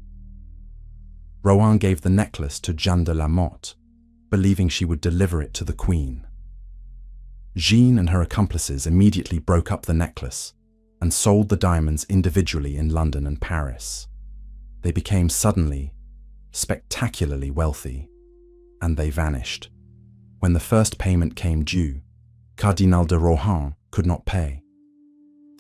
Rohan gave the necklace to Jeanne de la Motte, believing she would deliver it to the Queen. Jeanne and her accomplices immediately broke up the necklace and sold the diamonds individually in London and Paris. They became suddenly, spectacularly wealthy, and they vanished. When the first payment came due, Cardinal de Rohan could not pay.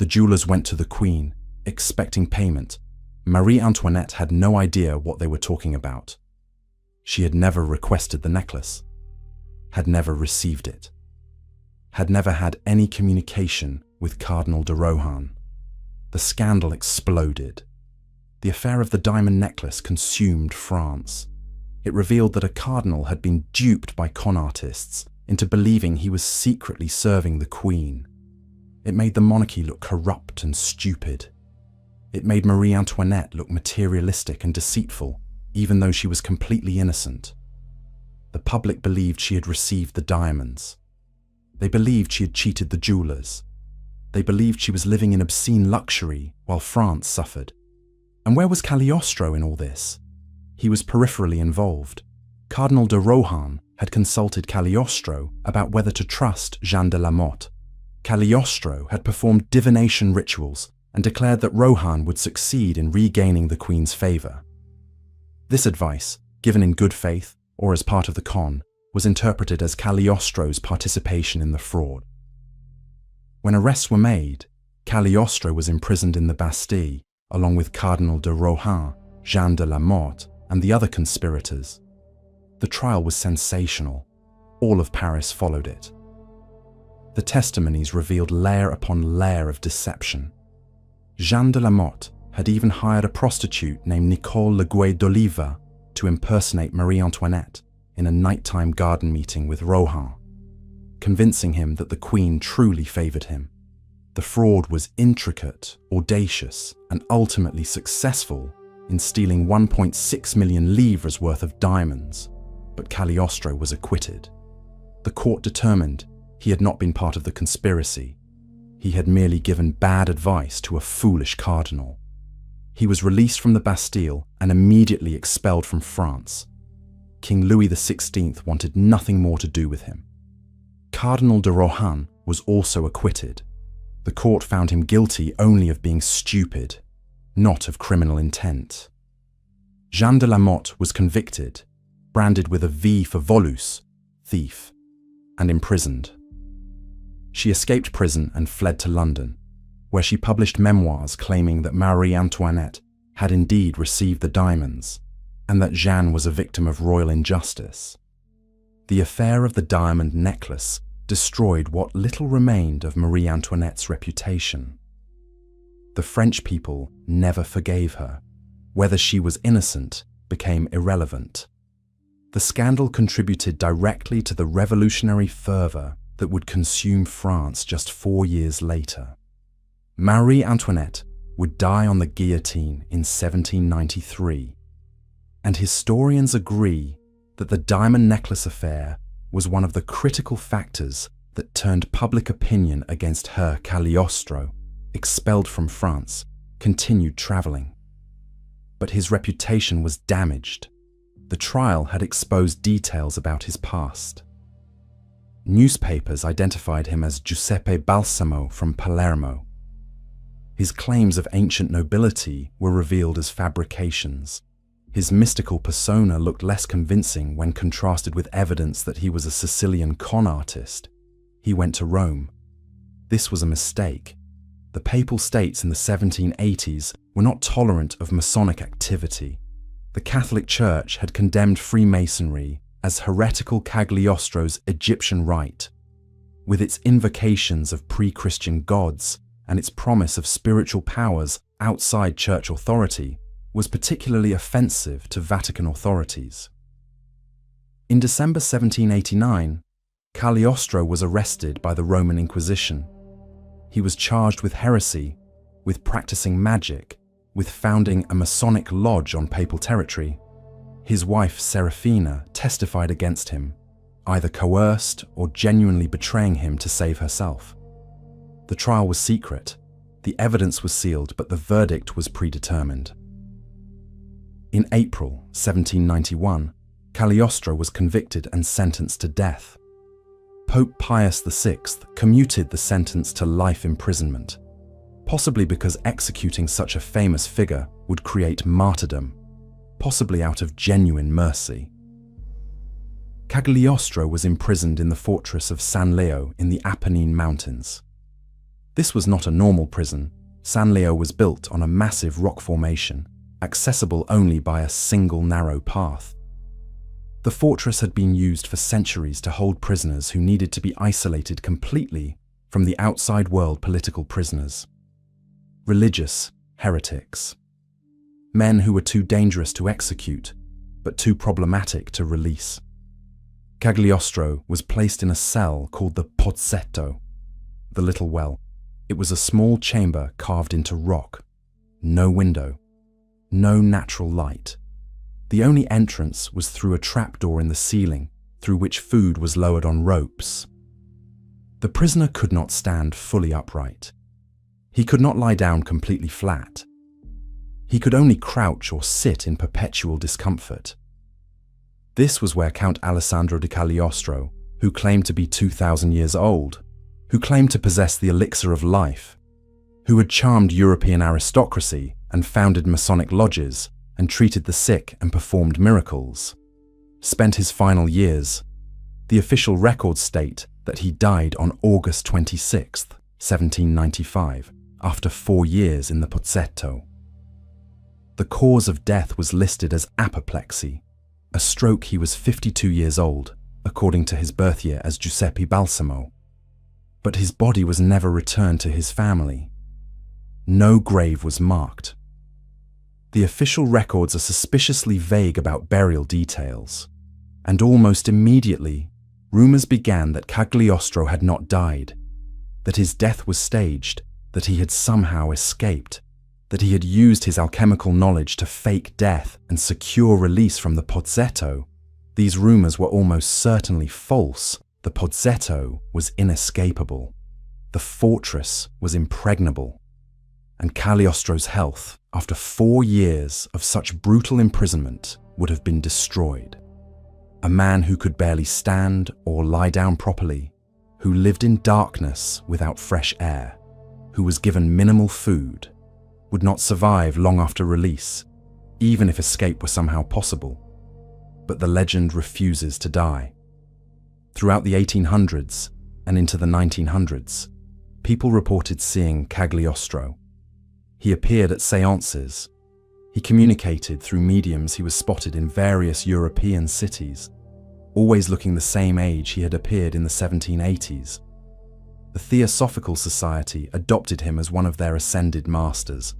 The jewelers went to the Queen, expecting payment. Marie Antoinette had no idea what they were talking about. She had never requested the necklace, had never received it, had never had any communication with Cardinal de Rohan. The scandal exploded. The affair of the diamond necklace consumed France. It revealed that a cardinal had been duped by con artists into believing he was secretly serving the Queen. It made the monarchy look corrupt and stupid. It made Marie Antoinette look materialistic and deceitful, even though she was completely innocent. The public believed she had received the diamonds. They believed she had cheated the jewelers. They believed she was living in obscene luxury while France suffered. And where was Cagliostro in all this? He was peripherally involved. Cardinal de Rohan had consulted Cagliostro about whether to trust Jeanne de la Motte. Cagliostro had performed divination rituals and declared that Rohan would succeed in regaining the Queen's favour. This advice, given in good faith or as part of the con, was interpreted as Cagliostro's participation in the fraud. When arrests were made, Cagliostro was imprisoned in the Bastille, along with Cardinal de Rohan, Jeanne de la Motte, and the other conspirators. The trial was sensational. All of Paris followed it. The testimonies revealed layer upon layer of deception. Jeanne de la Motte had even hired a prostitute named Nicole Leguay d'Oliva to impersonate Marie Antoinette in a nighttime garden meeting with Rohan, convincing him that the Queen truly favoured him. The fraud was intricate, audacious, and ultimately successful in stealing 1.6 million livres worth of diamonds, but Cagliostro was acquitted. The court determined he had not been part of the conspiracy. He had merely given bad advice to a foolish cardinal. He was released from the Bastille and immediately expelled from France. King Louis XVI wanted nothing more to do with him. Cardinal de Rohan was also acquitted. The court found him guilty only of being stupid, not of criminal intent. Jeanne de la Motte was convicted, branded with a V for volus, thief, and imprisoned. She escaped prison and fled to London, where she published memoirs claiming that Marie Antoinette had indeed received the diamonds, and that Jeanne was a victim of royal injustice. The affair of the diamond necklace destroyed what little remained of Marie Antoinette's reputation. The French people never forgave her. Whether she was innocent became irrelevant. The scandal contributed directly to the revolutionary fervour that would consume France just 4 years later. Marie Antoinette would die on the guillotine in 1793, and historians agree that the diamond necklace affair was one of the critical factors that turned public opinion against her. Cagliostro, expelled from France, continued travelling. But his reputation was damaged. The trial had exposed details about his past. Newspapers identified him as Giuseppe Balsamo from Palermo. His claims of ancient nobility were revealed as fabrications. His mystical persona looked less convincing when contrasted with evidence that he was a Sicilian con artist. He went to Rome. This was a mistake. The Papal States in the 1780s were not tolerant of Masonic activity. The Catholic Church had condemned Freemasonry as heretical Cagliostro's Egyptian rite. With its invocations of pre-Christian gods and its promise of spiritual powers outside church authority, was particularly offensive to Vatican authorities. In December 1789, Cagliostro was arrested by the Roman Inquisition. He was charged with heresy, with practicing magic, with founding a Masonic lodge on papal territory. His wife Serafina testified against him, either coerced or genuinely betraying him to save herself. The trial was secret, the evidence was sealed, but the verdict was predetermined. In April 1791, Cagliostro was convicted and sentenced to death. Pope Pius VI commuted the sentence to life imprisonment, possibly because executing such a famous figure would create martyrdom, possibly out of genuine mercy. Cagliostro was imprisoned in the fortress of San Leo in the Apennine Mountains. This was not a normal prison. San Leo was built on a massive rock formation, accessible only by a single narrow path. The fortress had been used for centuries to hold prisoners who needed to be isolated completely from the outside world political prisoners. Religious heretics. Men who were too dangerous to execute, but too problematic to release. Cagliostro was placed in a cell called the pozzetto, the little well. It was a small chamber carved into rock. No window. No natural light. The only entrance was through a trapdoor in the ceiling, through which food was lowered on ropes. The prisoner could not stand fully upright. He could not lie down completely flat. He could only crouch or sit in perpetual discomfort. This was where Count Alessandro di Cagliostro, who claimed to be 2,000 years old, who claimed to possess the elixir of life, who had charmed European aristocracy and founded Masonic lodges and treated the sick and performed miracles, spent his final years. The official records state that he died on August 26, 1795, after 4 years in the pozzetto. The cause of death was listed as apoplexy, a stroke. He was 52 years old, according to his birth year as Giuseppe Balsamo. But his body was never returned to his family. No grave was marked. The official records are suspiciously vague about burial details, and almost immediately, rumors began that Cagliostro had not died, that his death was staged, that he had somehow escaped, that he had used his alchemical knowledge to fake death and secure release from the pozzetto. These rumors were almost certainly false. The pozzetto was inescapable. The fortress was impregnable. And Cagliostro's health, after 4 years of such brutal imprisonment, would have been destroyed. A man who could barely stand or lie down properly, who lived in darkness without fresh air, who was given minimal food, would not survive long after release, even if escape were somehow possible. But the legend refuses to die. Throughout the 1800s and into the 1900s, people reported seeing Cagliostro. He appeared at seances. He communicated through mediums. He was spotted in various European cities, always looking the same age he had appeared in the 1780s. The Theosophical Society adopted him as one of their ascended masters,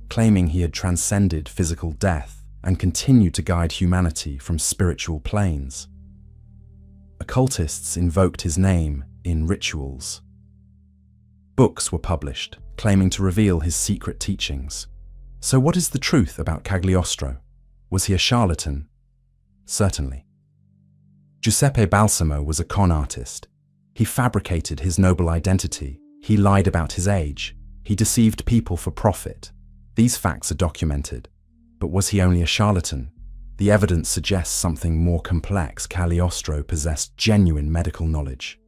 claiming he had transcended physical death and continued to guide humanity from spiritual planes. Occultists invoked his name in rituals. Books were published, claiming to reveal his secret teachings. So what is the truth about Cagliostro? Was he a charlatan? Certainly. Giuseppe Balsamo was a con artist. He fabricated his noble identity. He lied about his age. He deceived people for profit. These facts are documented. But was he only a charlatan? The evidence suggests something more complex. Cagliostro possessed genuine medical knowledge.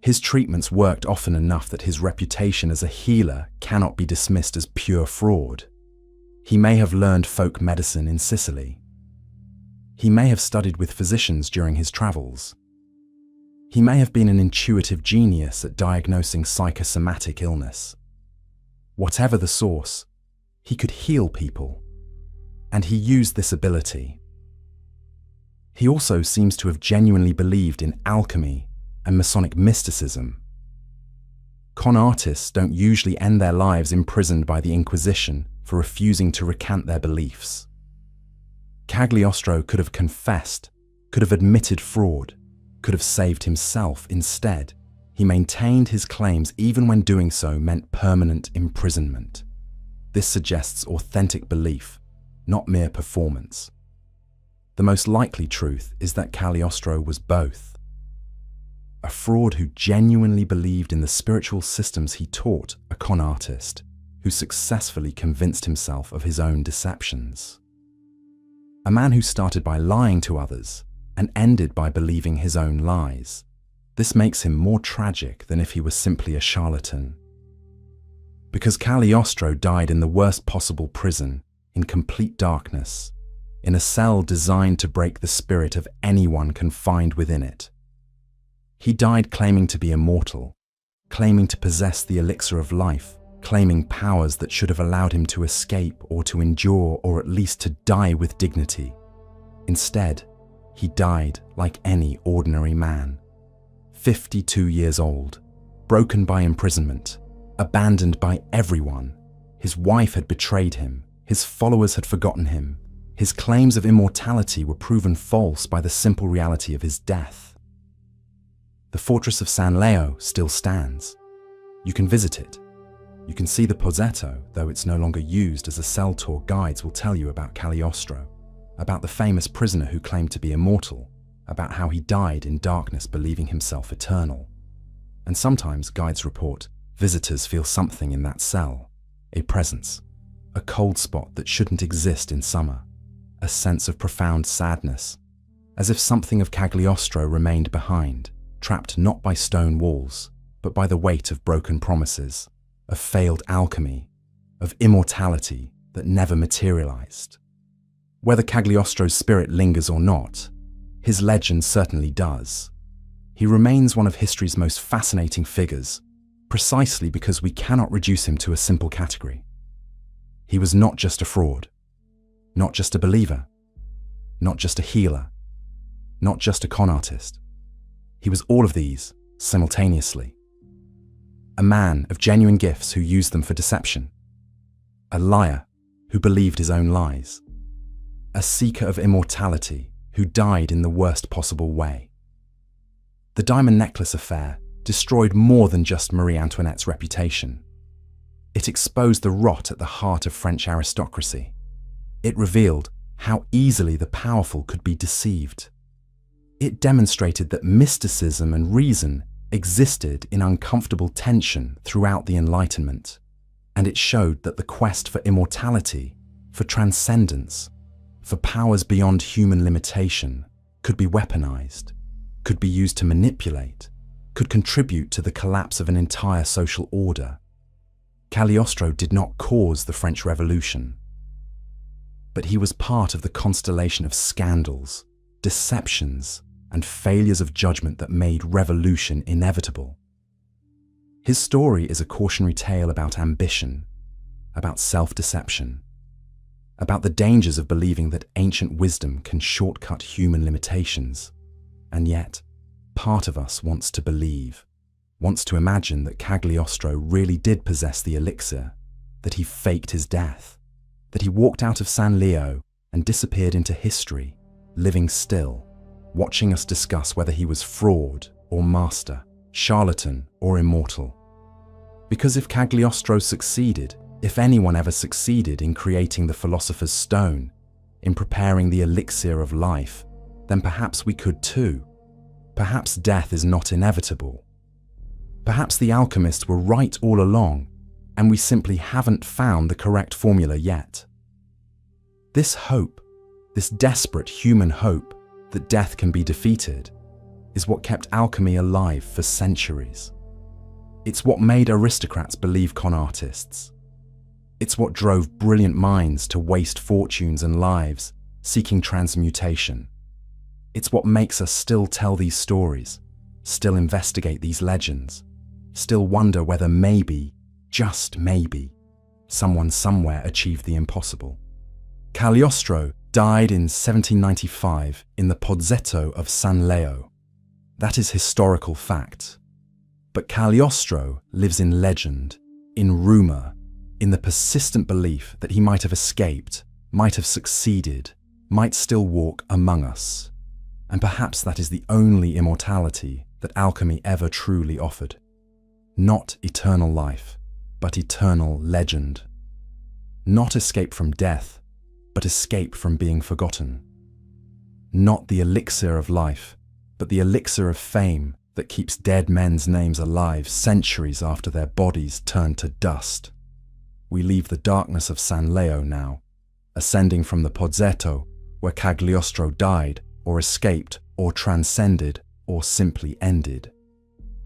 His treatments worked often enough that his reputation as a healer cannot be dismissed as pure fraud. He may have learned folk medicine in Sicily. He may have studied with physicians during his travels. He may have been an intuitive genius at diagnosing psychosomatic illness. Whatever the source, he could heal people, and he used this ability. He also seems to have genuinely believed in alchemy and Masonic mysticism. Con artists don't usually end their lives imprisoned by the Inquisition for refusing to recant their beliefs. Cagliostro could have confessed, could have admitted fraud, could have saved himself. Instead, he maintained his claims even when doing so meant permanent imprisonment. This suggests authentic belief, not mere performance. The most likely truth is that Cagliostro was both. A fraud who genuinely believed in the spiritual systems he taught, a con artist who successfully convinced himself of his own deceptions. A man who started by lying to others and ended by believing his own lies. This makes him more tragic than if he was simply a charlatan. Because Cagliostro died in the worst possible prison, in complete darkness, in a cell designed to break the spirit of anyone confined within it. He died claiming to be immortal, claiming to possess the elixir of life, claiming powers that should have allowed him to escape or to endure or at least to die with dignity. Instead, he died like any ordinary man. 52 years old, broken by imprisonment, abandoned by everyone. His wife had betrayed him, his followers had forgotten him, his claims of immortality were proven false by the simple reality of his death. The fortress of San Leo still stands. You can visit it. You can see the Pozzetto, though it's no longer used as a cell tour. Guides will tell you about Cagliostro, about the famous prisoner who claimed to be immortal, about how he died in darkness believing himself eternal. And sometimes guides report visitors feel something in that cell, a presence, a cold spot that shouldn't exist in summer, a sense of profound sadness, as if something of Cagliostro remained behind, trapped not by stone walls, but by the weight of broken promises, of failed alchemy, of immortality that never materialized. Whether Cagliostro's spirit lingers or not, his legend certainly does. He remains one of history's most fascinating figures, precisely because we cannot reduce him to a simple category. He was not just a fraud, not just a believer, not just a healer, not just a con artist. He was all of these simultaneously. A man of genuine gifts who used them for deception. A liar who believed his own lies. A seeker of immortality who died in the worst possible way. The diamond necklace affair destroyed more than just Marie Antoinette's reputation. It exposed the rot at the heart of French aristocracy. It revealed how easily the powerful could be deceived. It demonstrated that mysticism and reason existed in uncomfortable tension throughout the Enlightenment, and it showed that the quest for immortality, for transcendence, for powers beyond human limitation, could be weaponized, could be used to manipulate, could contribute to the collapse of an entire social order. Cagliostro did not cause the French Revolution, but he was part of the constellation of scandals, deceptions, and failures of judgment that made revolution inevitable. His story is a cautionary tale about ambition, about self-deception, about the dangers of believing that ancient wisdom can shortcut human limitations. And yet, part of us wants to believe, wants to imagine that Cagliostro really did possess the elixir, that he faked his death, that he walked out of San Leo and disappeared into history, living still, watching us discuss whether he was fraud or master, charlatan or immortal. Because if Cagliostro succeeded, if anyone ever succeeded in creating the philosopher's stone, in preparing the elixir of life, then perhaps we could too. Perhaps death is not inevitable. Perhaps the alchemists were right all along, and we simply haven't found the correct formula yet. This hope, this desperate human hope that death can be defeated, is what kept alchemy alive for centuries. It's what made aristocrats believe con artists. It's what drove brilliant minds to waste fortunes and lives seeking transmutation. It's what makes us still tell these stories, still investigate these legends, still wonder whether maybe, just maybe, someone somewhere achieved the impossible. Cagliostro died in 1795 in the Pozzetto of San Leo. That is historical fact. But Cagliostro lives in legend, in rumor, in the persistent belief that he might have escaped, might have succeeded, might still walk among us. And perhaps that is the only immortality that alchemy ever truly offered. Not eternal life, but eternal legend. Not escape from death, but escape from being forgotten. Not the elixir of life, but the elixir of fame that keeps dead men's names alive centuries after their bodies turn to dust. We leave the darkness of San Leo now, ascending from the Pozzetto, where Cagliostro died, or escaped, or transcended, or simply ended.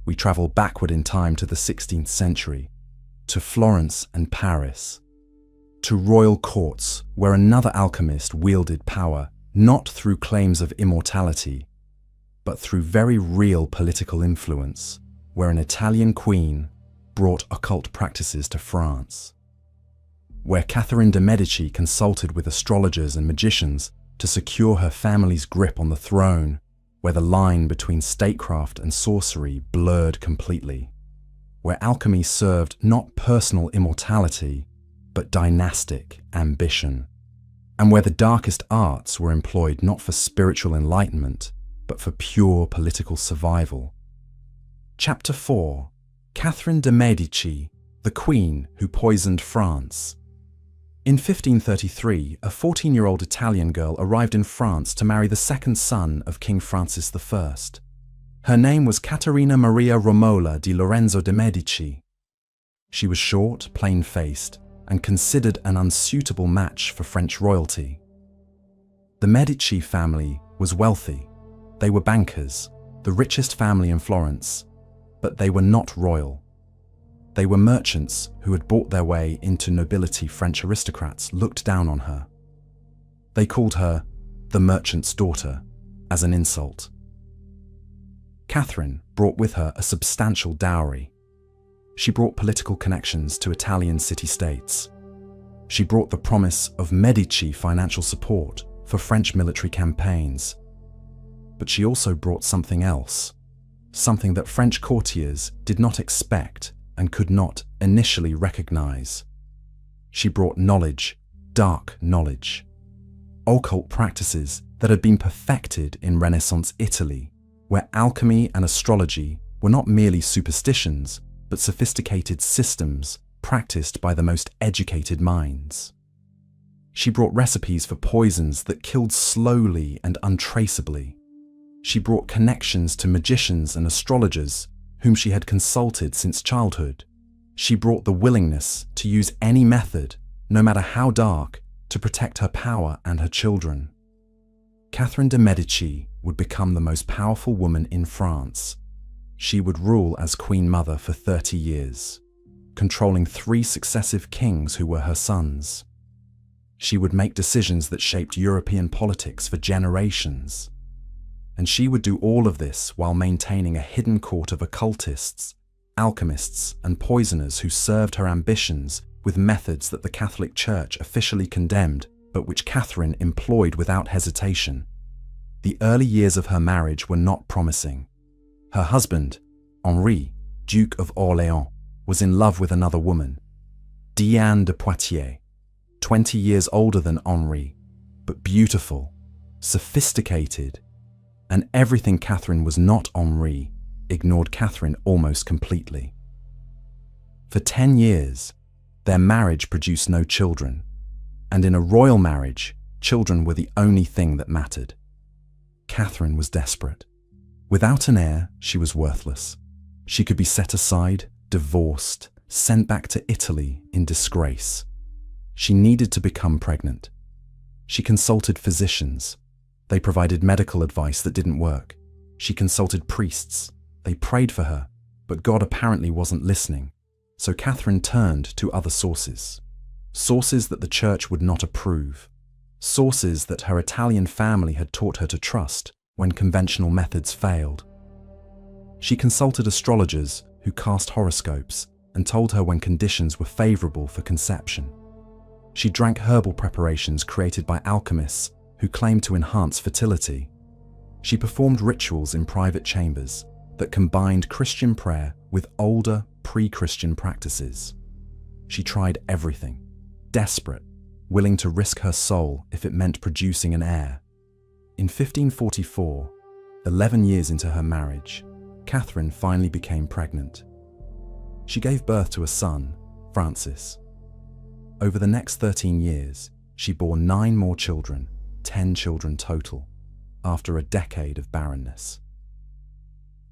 We travel backward in time to the 16th century, to Florence and Paris, to royal courts where another alchemist wielded power not through claims of immortality, but through very real political influence, where an Italian queen brought occult practices to France, where Catherine de' Medici consulted with astrologers and magicians to secure her family's grip on the throne, where the line between statecraft and sorcery blurred completely, where alchemy served not personal immortality, but dynastic ambition, and where the darkest arts were employed not for spiritual enlightenment, but for pure political survival. Chapter 4. Catherine de' Medici, the Queen who poisoned France. In 1533, a 14-year-old Italian girl arrived in France to marry the second son of King Francis I. Her name was Caterina Maria Romola di Lorenzo de' Medici. She was short, plain-faced, and considered an unsuitable match for French royalty. The Medici family was wealthy. They were bankers, the richest family in Florence, but they were not royal. They were merchants who had bought their way into nobility. French aristocrats looked down on her. They called her the merchant's daughter as an insult. Catherine brought with her a substantial dowry. She brought political connections to Italian city-states. She brought the promise of Medici financial support for French military campaigns. But she also brought something else, something that French courtiers did not expect and could not initially recognize. She brought knowledge, dark knowledge, occult practices that had been perfected in Renaissance Italy, where alchemy and astrology were not merely superstitions, but sophisticated systems practiced by the most educated minds. She brought recipes for poisons that killed slowly and untraceably. She brought connections to magicians and astrologers whom she had consulted since childhood. She brought the willingness to use any method, no matter how dark, to protect her power and her children. Catherine de' Medici would become the most powerful woman in France. She would rule as Queen Mother for 30 years, controlling 3 successive kings who were her sons. She would make decisions that shaped European politics for generations. And she would do all of this while maintaining a hidden court of occultists, alchemists, and poisoners who served her ambitions with methods that the Catholic Church officially condemned, but which Catherine employed without hesitation. The early years of her marriage were not promising. Her husband, Henri, Duke of Orléans, was in love with another woman, Diane de Poitiers, 20 years older than Henri, but beautiful, sophisticated, and everything Catherine was not Henri ignored Catherine almost completely. For 10 years, their marriage produced no children, and in a royal marriage, children were the only thing that mattered. Catherine was desperate. Without an heir, she was worthless. She could be set aside, divorced, sent back to Italy in disgrace. She needed to become pregnant. She consulted physicians. They provided medical advice that didn't work. She consulted priests. They prayed for her, but God apparently wasn't listening. So Catherine turned to other sources. Sources that the church would not approve. Sources that her Italian family had taught her to trust when conventional methods failed. She consulted astrologers who cast horoscopes and told her when conditions were favorable for conception. She drank herbal preparations created by alchemists who claimed to enhance fertility. She performed rituals in private chambers that combined Christian prayer with older, pre-Christian practices. She tried everything, desperate, willing to risk her soul if it meant producing an heir. In 1544, 11 years into her marriage, Catherine finally became pregnant. She gave birth to a son, Francis. Over the next 13 years, she bore 9 more children, 10 children total, after a decade of barrenness.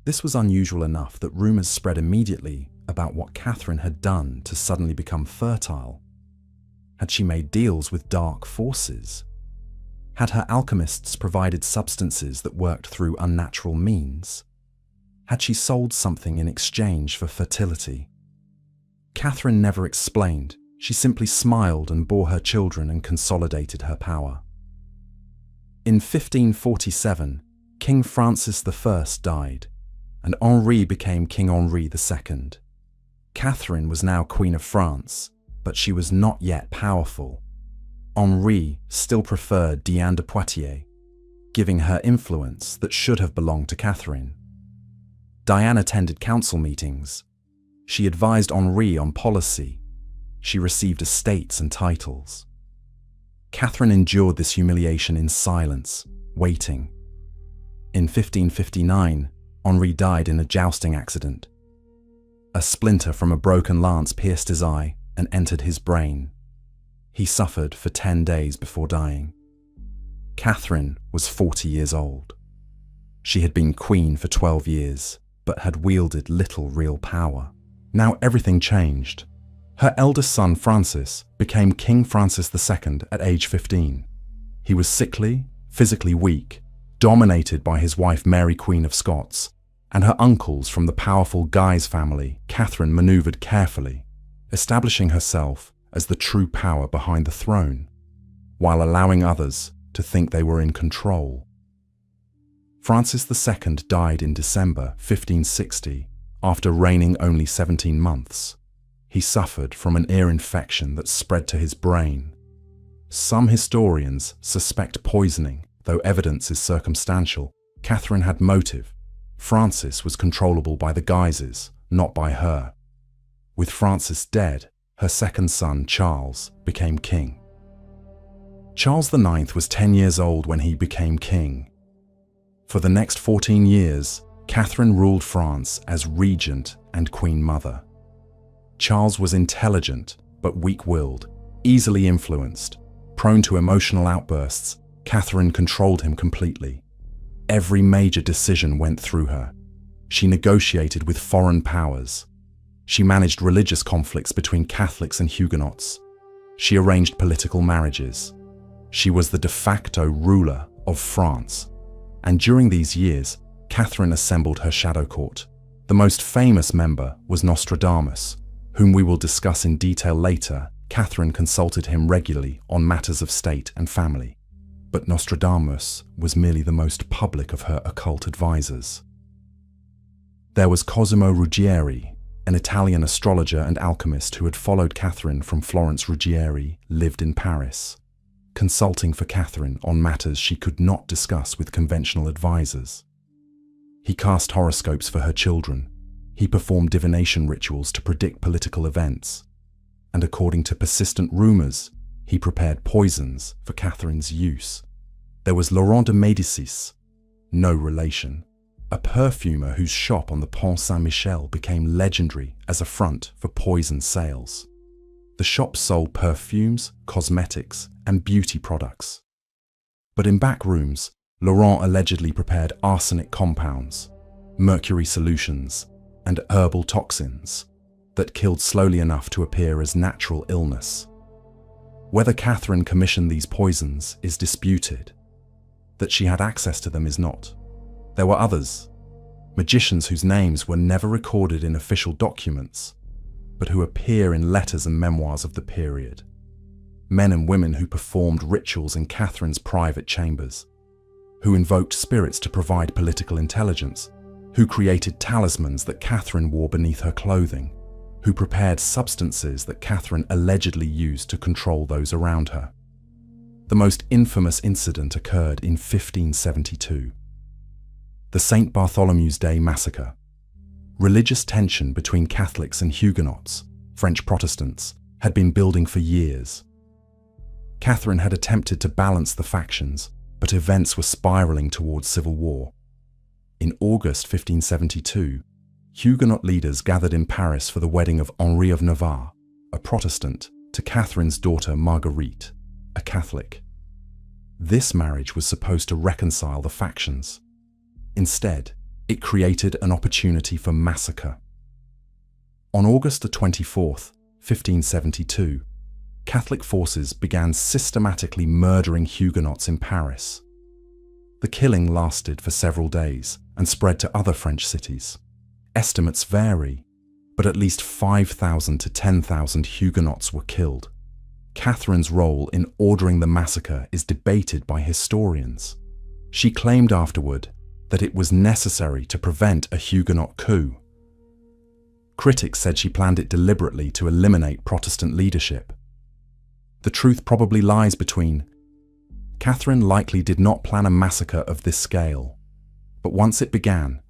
This was unusual enough that rumors spread immediately about what Catherine had done to suddenly become fertile. Had she made deals with dark forces? Had her alchemists provided substances that worked through unnatural means? Had she sold something in exchange for fertility? Catherine never explained. She simply smiled and bore her children and consolidated her power. In 1547, King Francis I died, and Henri became King Henri II. Catherine was now Queen of France, but she was not yet powerful. Henri still preferred Diane de Poitiers, giving her influence that should have belonged to Catherine. Diane attended council meetings. She advised Henri on policy. She received estates and titles. Catherine endured this humiliation in silence, waiting. In 1559, Henri died in a jousting accident. A splinter from a broken lance pierced his eye and entered his brain. He suffered for 10 days before dying. Catherine was 40 years old. She had been queen for 12 years, but had wielded little real power. Now everything changed. Her eldest son, Francis, became King Francis II at age 15. He was sickly, physically weak, dominated by his wife Mary, Queen of Scots, and her uncles from the powerful Guise family. Catherine maneuvered carefully, establishing herself as the true power behind the throne, while allowing others to think they were in control. Francis II died in December 1560 after reigning only 17 months. He suffered from an ear infection that spread to his brain. Some historians suspect poisoning, though evidence is circumstantial. Catherine had motive. Francis was controllable by the Guises, not by her. With Francis dead, her second son, Charles, became king. Charles IX was 10 years old when he became king. For the next 14 years, Catherine ruled France as regent and queen mother. Charles was intelligent but weak-willed, easily influenced, prone to emotional outbursts. Catherine controlled him completely. Every major decision went through her. She negotiated with foreign powers. She managed religious conflicts between Catholics and Huguenots. She arranged political marriages. She was the de facto ruler of France. And during these years, Catherine assembled her shadow court. The most famous member was Nostradamus, whom we will discuss in detail later. Catherine consulted him regularly on matters of state and family. But Nostradamus was merely the most public of her occult advisors. There was Cosimo Ruggieri, an Italian astrologer and alchemist who had followed Catherine from Florence. Ruggieri lived in Paris, consulting for Catherine on matters she could not discuss with conventional advisors. He cast horoscopes for her children. He performed divination rituals to predict political events. And according to persistent rumors, he prepared poisons for Catherine's use. There was Laurent de Médicis, no relation, a perfumer whose shop on the Pont Saint-Michel became legendary as a front for poison sales. The shop sold perfumes, cosmetics, and beauty products. But in back rooms, Laurent allegedly prepared arsenic compounds, mercury solutions, and herbal toxins that killed slowly enough to appear as natural illness. Whether Catherine commissioned these poisons is disputed. That she had access to them is not. There were others, magicians whose names were never recorded in official documents, but who appear in letters and memoirs of the period. Men and women who performed rituals in Catherine's private chambers, who invoked spirits to provide political intelligence, who created talismans that Catherine wore beneath her clothing, who prepared substances that Catherine allegedly used to control those around her. The most infamous incident occurred in 1572. The St. Bartholomew's Day massacre. Religious tension between Catholics and Huguenots, French Protestants, had been building for years. Catherine had attempted to balance the factions, but events were spiraling towards civil war. In August 1572, Huguenot leaders gathered in Paris for the wedding of Henri of Navarre, a Protestant, to Catherine's daughter Marguerite, a Catholic. This marriage was supposed to reconcile the factions. Instead, it created an opportunity for massacre. On August 24th, 1572, Catholic forces began systematically murdering Huguenots in Paris. The killing lasted for several days and spread to other French cities. Estimates vary, but at least 5,000 to 10,000 Huguenots were killed. Catherine's role in ordering the massacre is debated by historians. She claimed afterward that it was necessary to prevent a Huguenot coup. Critics said she planned it deliberately to eliminate Protestant leadership. The truth probably lies between. Catherine likely did not plan a massacre of this scale, but once it began,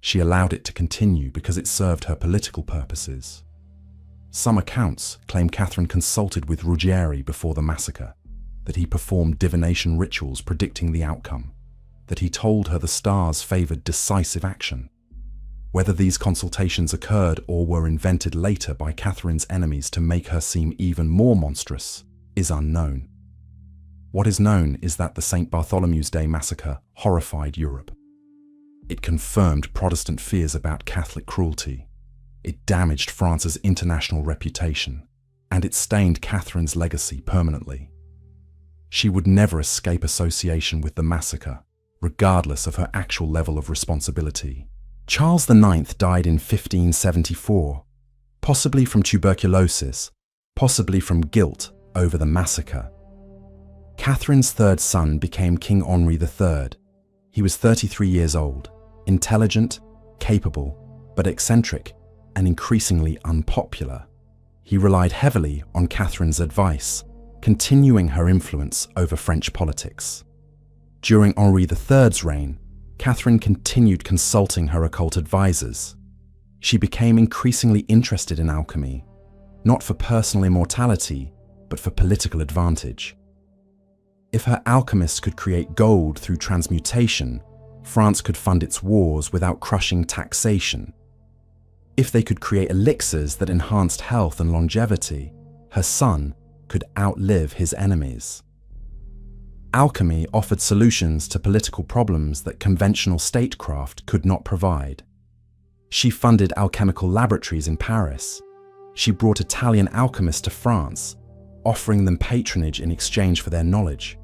she allowed it to continue because it served her political purposes. Some accounts claim Catherine consulted with Ruggieri before the massacre, that he performed divination rituals predicting the outcome, that he told her the stars favored decisive action. Whether these consultations occurred or were invented later by Catherine's enemies to make her seem even more monstrous is unknown. What is known is that the St. Bartholomew's Day massacre horrified Europe. It confirmed Protestant fears about Catholic cruelty. It damaged France's international reputation, and it stained Catherine's legacy permanently. She would never escape association with the massacre, regardless of her actual level of responsibility. Charles IX died in 1574, possibly from tuberculosis, possibly from guilt over the massacre. Catherine's third son became King Henri III. He was 33 years old, intelligent, capable, but eccentric and increasingly unpopular. He relied heavily on Catherine's advice, continuing her influence over French politics. During Henri III's reign, Catherine continued consulting her occult advisors. She became increasingly interested in alchemy, not for personal immortality, but for political advantage. If her alchemists could create gold through transmutation, France could fund its wars without crushing taxation. If they could create elixirs that enhanced health and longevity, her son could outlive his enemies. Alchemy offered solutions to political problems that conventional statecraft could not provide. She funded alchemical laboratories in Paris. She brought Italian alchemists to France, offering them patronage in exchange for their knowledge.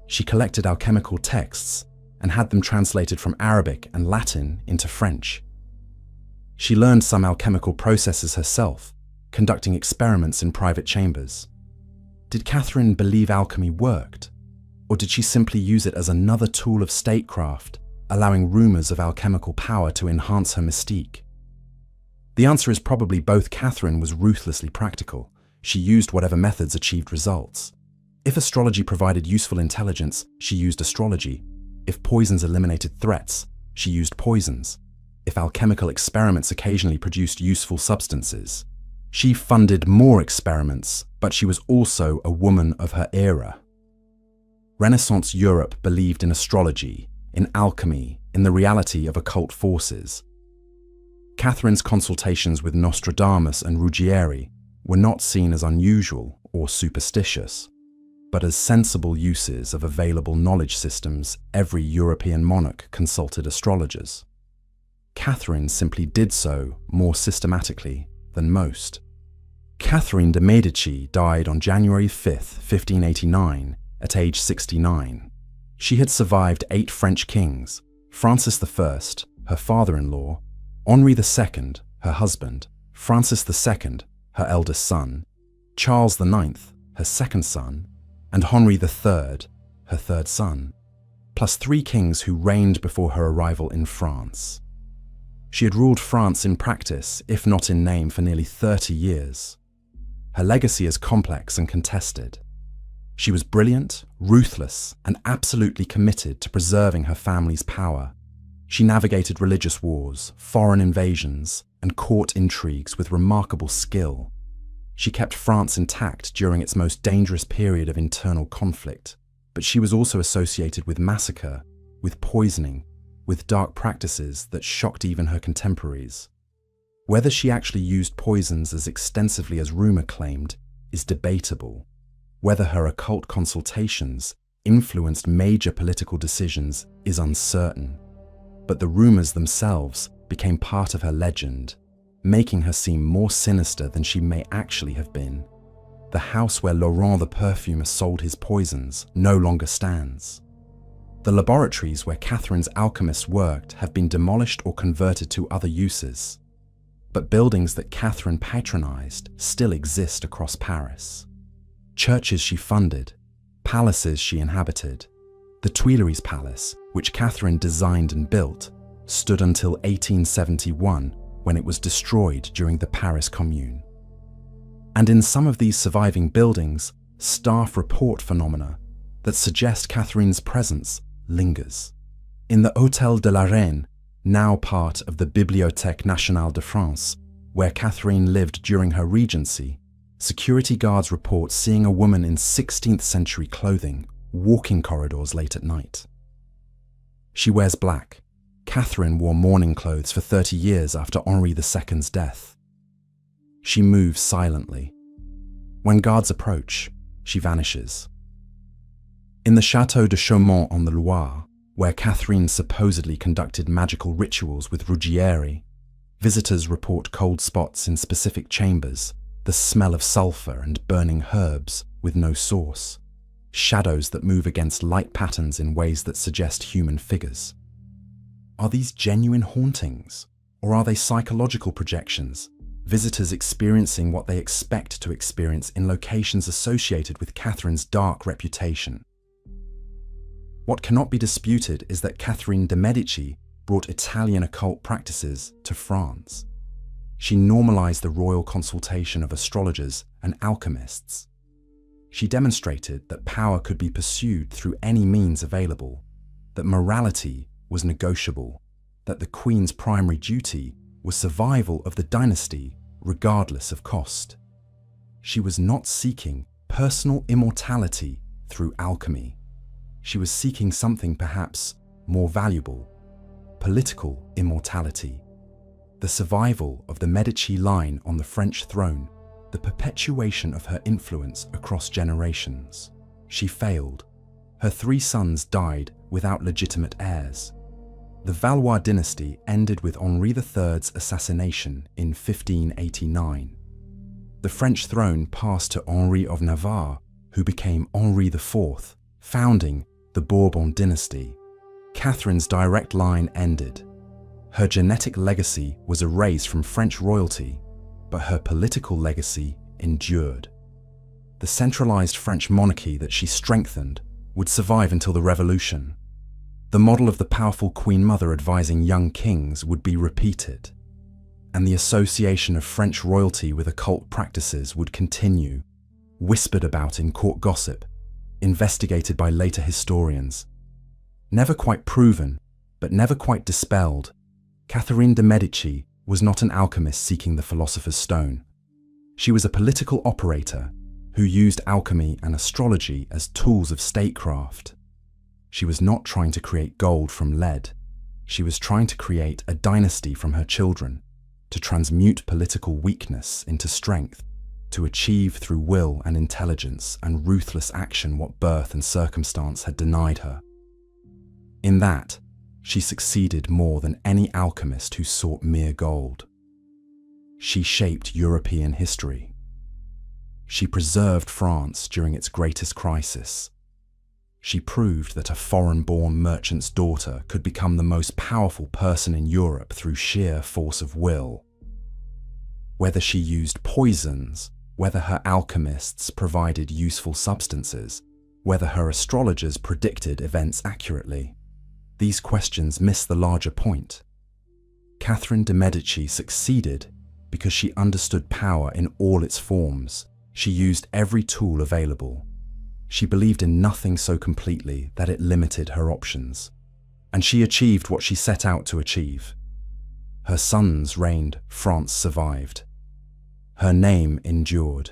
She collected alchemical texts and had them translated from Arabic and Latin into French. She learned some alchemical processes herself, conducting experiments in private chambers. Did Catherine believe alchemy worked? Or did she simply use it as another tool of statecraft, allowing rumors of alchemical power to enhance her mystique? The answer is probably both. Catherine was ruthlessly practical. She used whatever methods achieved results. If astrology provided useful intelligence, she used astrology. If poisons eliminated threats, she used poisons. If alchemical experiments occasionally produced useful substances, she funded more experiments, but she was also a woman of her era. Renaissance Europe believed in astrology, in alchemy, in the reality of occult forces. Catherine's consultations with Nostradamus and Ruggieri were not seen as unusual or superstitious, but as sensible uses of available knowledge systems. Every European monarch consulted astrologers. Catherine simply did so more systematically than most. Catherine de' Medici died on January 5, 1589, at age 69. She had survived 8 French kings: Francis I, her father-in-law; Henri II, her husband; Francis II, her eldest son; Charles IX, her second son; and Henri III, her third son, plus 3 kings who reigned before her arrival in France. She had ruled France in practice, if not in name, for nearly 30 years. Her legacy is complex and contested. She was brilliant, ruthless, and absolutely committed to preserving her family's power. She navigated religious wars, foreign invasions, and court intrigues with remarkable skill. She kept France intact during its most dangerous period of internal conflict, but she was also associated with massacre, with poisoning, with dark practices that shocked even her contemporaries. Whether she actually used poisons as extensively as rumor claimed is debatable. Whether her occult consultations influenced major political decisions is uncertain. But the rumors themselves became part of her legend, making her seem more sinister than she may actually have been. The house where Laurent the perfumer sold his poisons no longer stands. The laboratories where Catherine's alchemists worked have been demolished or converted to other uses. But buildings that Catherine patronized still exist across Paris. Churches she funded, palaces she inhabited. The Tuileries Palace, which Catherine designed and built, stood until 1871 when it was destroyed during the Paris Commune. And in some of these surviving buildings, staff report phenomena that suggest Catherine's presence lingers. In the Hôtel de la Reine, now part of the Bibliothèque Nationale de France, where Catherine lived during her regency, security guards report seeing a woman in 16th century clothing walking corridors late at night. She wears black. Catherine wore mourning clothes for 30 years after Henri II's death. She moves silently. When guards approach, she vanishes. In the Château de Chaumont on the Loire, where Catherine supposedly conducted magical rituals with Ruggieri, visitors report cold spots in specific chambers, the smell of sulfur and burning herbs with no source, shadows that move against light patterns in ways that suggest human figures. Are these genuine hauntings, or are they psychological projections, visitors experiencing what they expect to experience in locations associated with Catherine's dark reputation? What cannot be disputed is that Catherine de' Medici brought Italian occult practices to France. She normalized the royal consultation of astrologers and alchemists. She demonstrated that power could be pursued through any means available, that morality was negotiable, that the Queen's primary duty was survival of the dynasty regardless of cost. She was not seeking personal immortality through alchemy. She was seeking something perhaps more valuable: political immortality, the survival of the Medici line on the French throne, the perpetuation of her influence across generations. She failed. Her 3 sons died without legitimate heirs. The Valois dynasty ended with Henri III's assassination in 1589. The French throne passed to Henri of Navarre, who became Henri IV, founding the Bourbon dynasty. Catherine's direct line ended. Her genetic legacy was erased from French royalty, but her political legacy endured. The centralized French monarchy that she strengthened would survive until the Revolution. The model of the powerful Queen Mother advising young kings would be repeated, and the association of French royalty with occult practices would continue, whispered about in court gossip, investigated by later historians. Never quite proven, but never quite dispelled, Catherine de' Medici was not an alchemist seeking the philosopher's stone. She was a political operator who used alchemy and astrology as tools of statecraft. She was not trying to create gold from lead. She was trying to create a dynasty from her children, to transmute political weakness into strength, to achieve through will and intelligence and ruthless action what birth and circumstance had denied her. In that, she succeeded more than any alchemist who sought mere gold. She shaped European history. She preserved France during its greatest crisis. She proved that a foreign-born merchant's daughter could become the most powerful person in Europe through sheer force of will. Whether she used poisons, whether her alchemists provided useful substances, whether her astrologers predicted events accurately, these questions miss the larger point. Catherine de' Medici succeeded because she understood power in all its forms. She used every tool available. She believed in nothing so completely that it limited her options. And she achieved what she set out to achieve. Her sons reigned, France survived. Her name endured.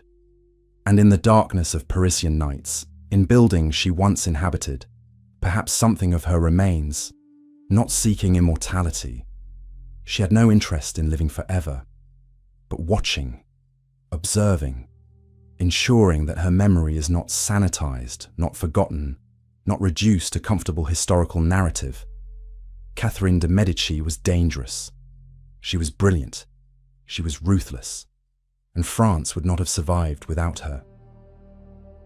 And in the darkness of Parisian nights, in buildings she once inhabited, perhaps something of her remains, not seeking immortality. She had no interest in living forever, but watching, observing, ensuring that her memory is not sanitized, not forgotten, not reduced to comfortable historical narrative. Catherine de' Medici was dangerous. She was brilliant. She was ruthless. And France would not have survived without her.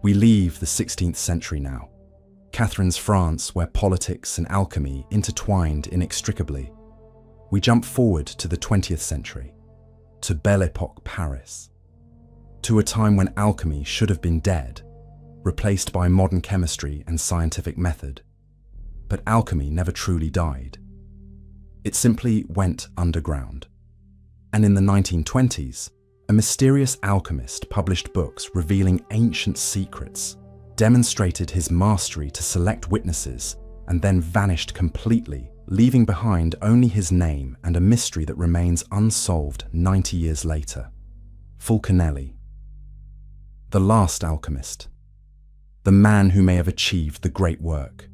We leave the 16th century now. Catherine's France, where politics and alchemy intertwined inextricably. We jump forward to the 20th century, to Belle Époque Paris, to a time when alchemy should have been dead, replaced by modern chemistry and scientific method. But alchemy never truly died. It simply went underground. And in the 1920s, a mysterious alchemist published books revealing ancient secrets, demonstrated his mastery to select witnesses, and then vanished completely, leaving behind only his name and a mystery that remains unsolved 90 years later. Fulcanelli. The last alchemist. The man who may have achieved the great work.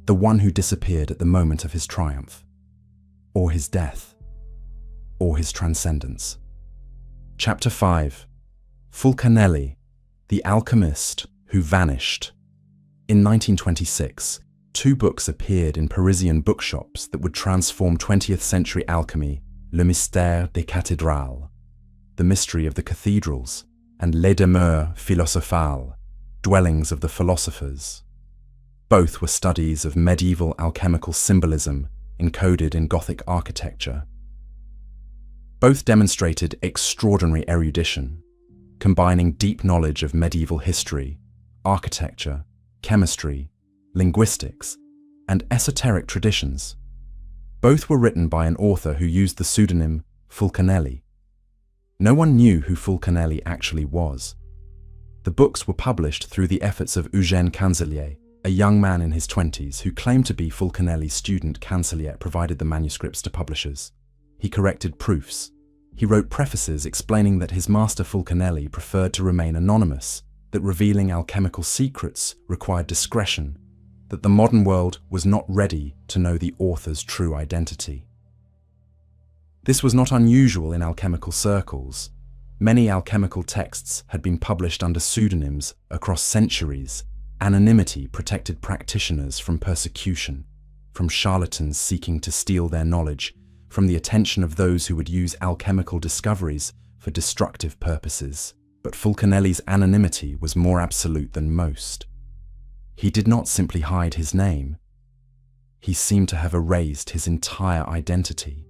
The one who disappeared at the moment of his triumph. Or his death. Or his transcendence. Chapter 5. Fulcanelli, the alchemist who vanished. In 1926, 2 books appeared in Parisian bookshops that would transform 20th century alchemy: Le Mystère des Cathédrales, The Mystery of the Cathedrals, and Les Demeures Philosophales, Dwellings of the Philosophers. Both were studies of medieval alchemical symbolism encoded in Gothic architecture. Both demonstrated extraordinary erudition, combining deep knowledge of medieval history, architecture, chemistry, linguistics, and esoteric traditions. Both were written by an author who used the pseudonym Fulcanelli. No one knew who Fulcanelli actually was. The books were published through the efforts of Eugène Cancellier, a young man in his 20s who claimed to be Fulcanelli's student. Cancellier provided the manuscripts to publishers. He corrected proofs. He wrote prefaces explaining that his master Fulcanelli preferred to remain anonymous, that revealing alchemical secrets required discretion, that the modern world was not ready to know the author's true identity. This was not unusual in alchemical circles. Many alchemical texts had been published under pseudonyms across centuries. Anonymity protected practitioners from persecution, from charlatans seeking to steal their knowledge, from the attention of those who would use alchemical discoveries for destructive purposes. But Fulcanelli's anonymity was more absolute than most. He did not simply hide his name. He seemed to have erased his entire identity.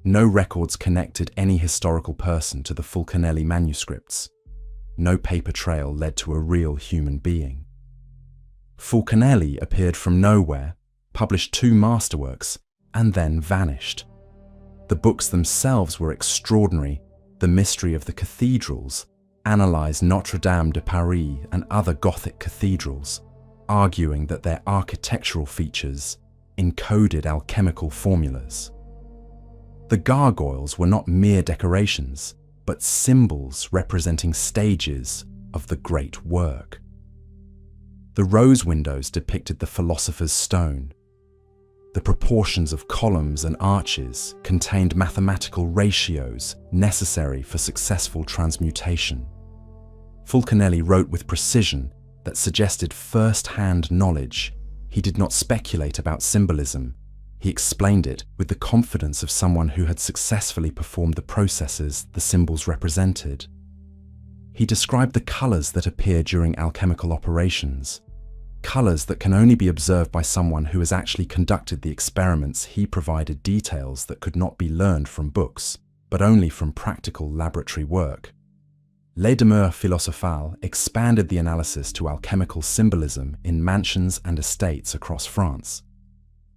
No records connected any historical person to the Fulcanelli manuscripts. No paper trail led to a real human being. Fulcanelli appeared from nowhere, published 2 masterworks, and then vanished. The books themselves were extraordinary. The Mystery of the Cathedrals analysed Notre Dame de Paris and other Gothic cathedrals, arguing that their architectural features encoded alchemical formulas. The gargoyles were not mere decorations, but symbols representing stages of the great work. The rose windows depicted the philosopher's stone. The proportions of columns and arches contained mathematical ratios necessary for successful transmutation. Fulcanelli wrote with precision that suggested first-hand knowledge. He did not speculate about symbolism. He explained it with the confidence of someone who had successfully performed the processes the symbols represented. He described the colors that appear during alchemical operations, colors that can only be observed by someone who has actually conducted the experiments. He provided details that could not be learned from books, but only from practical laboratory work. Les Demeures Philosophales expanded the analysis to alchemical symbolism in mansions and estates across France.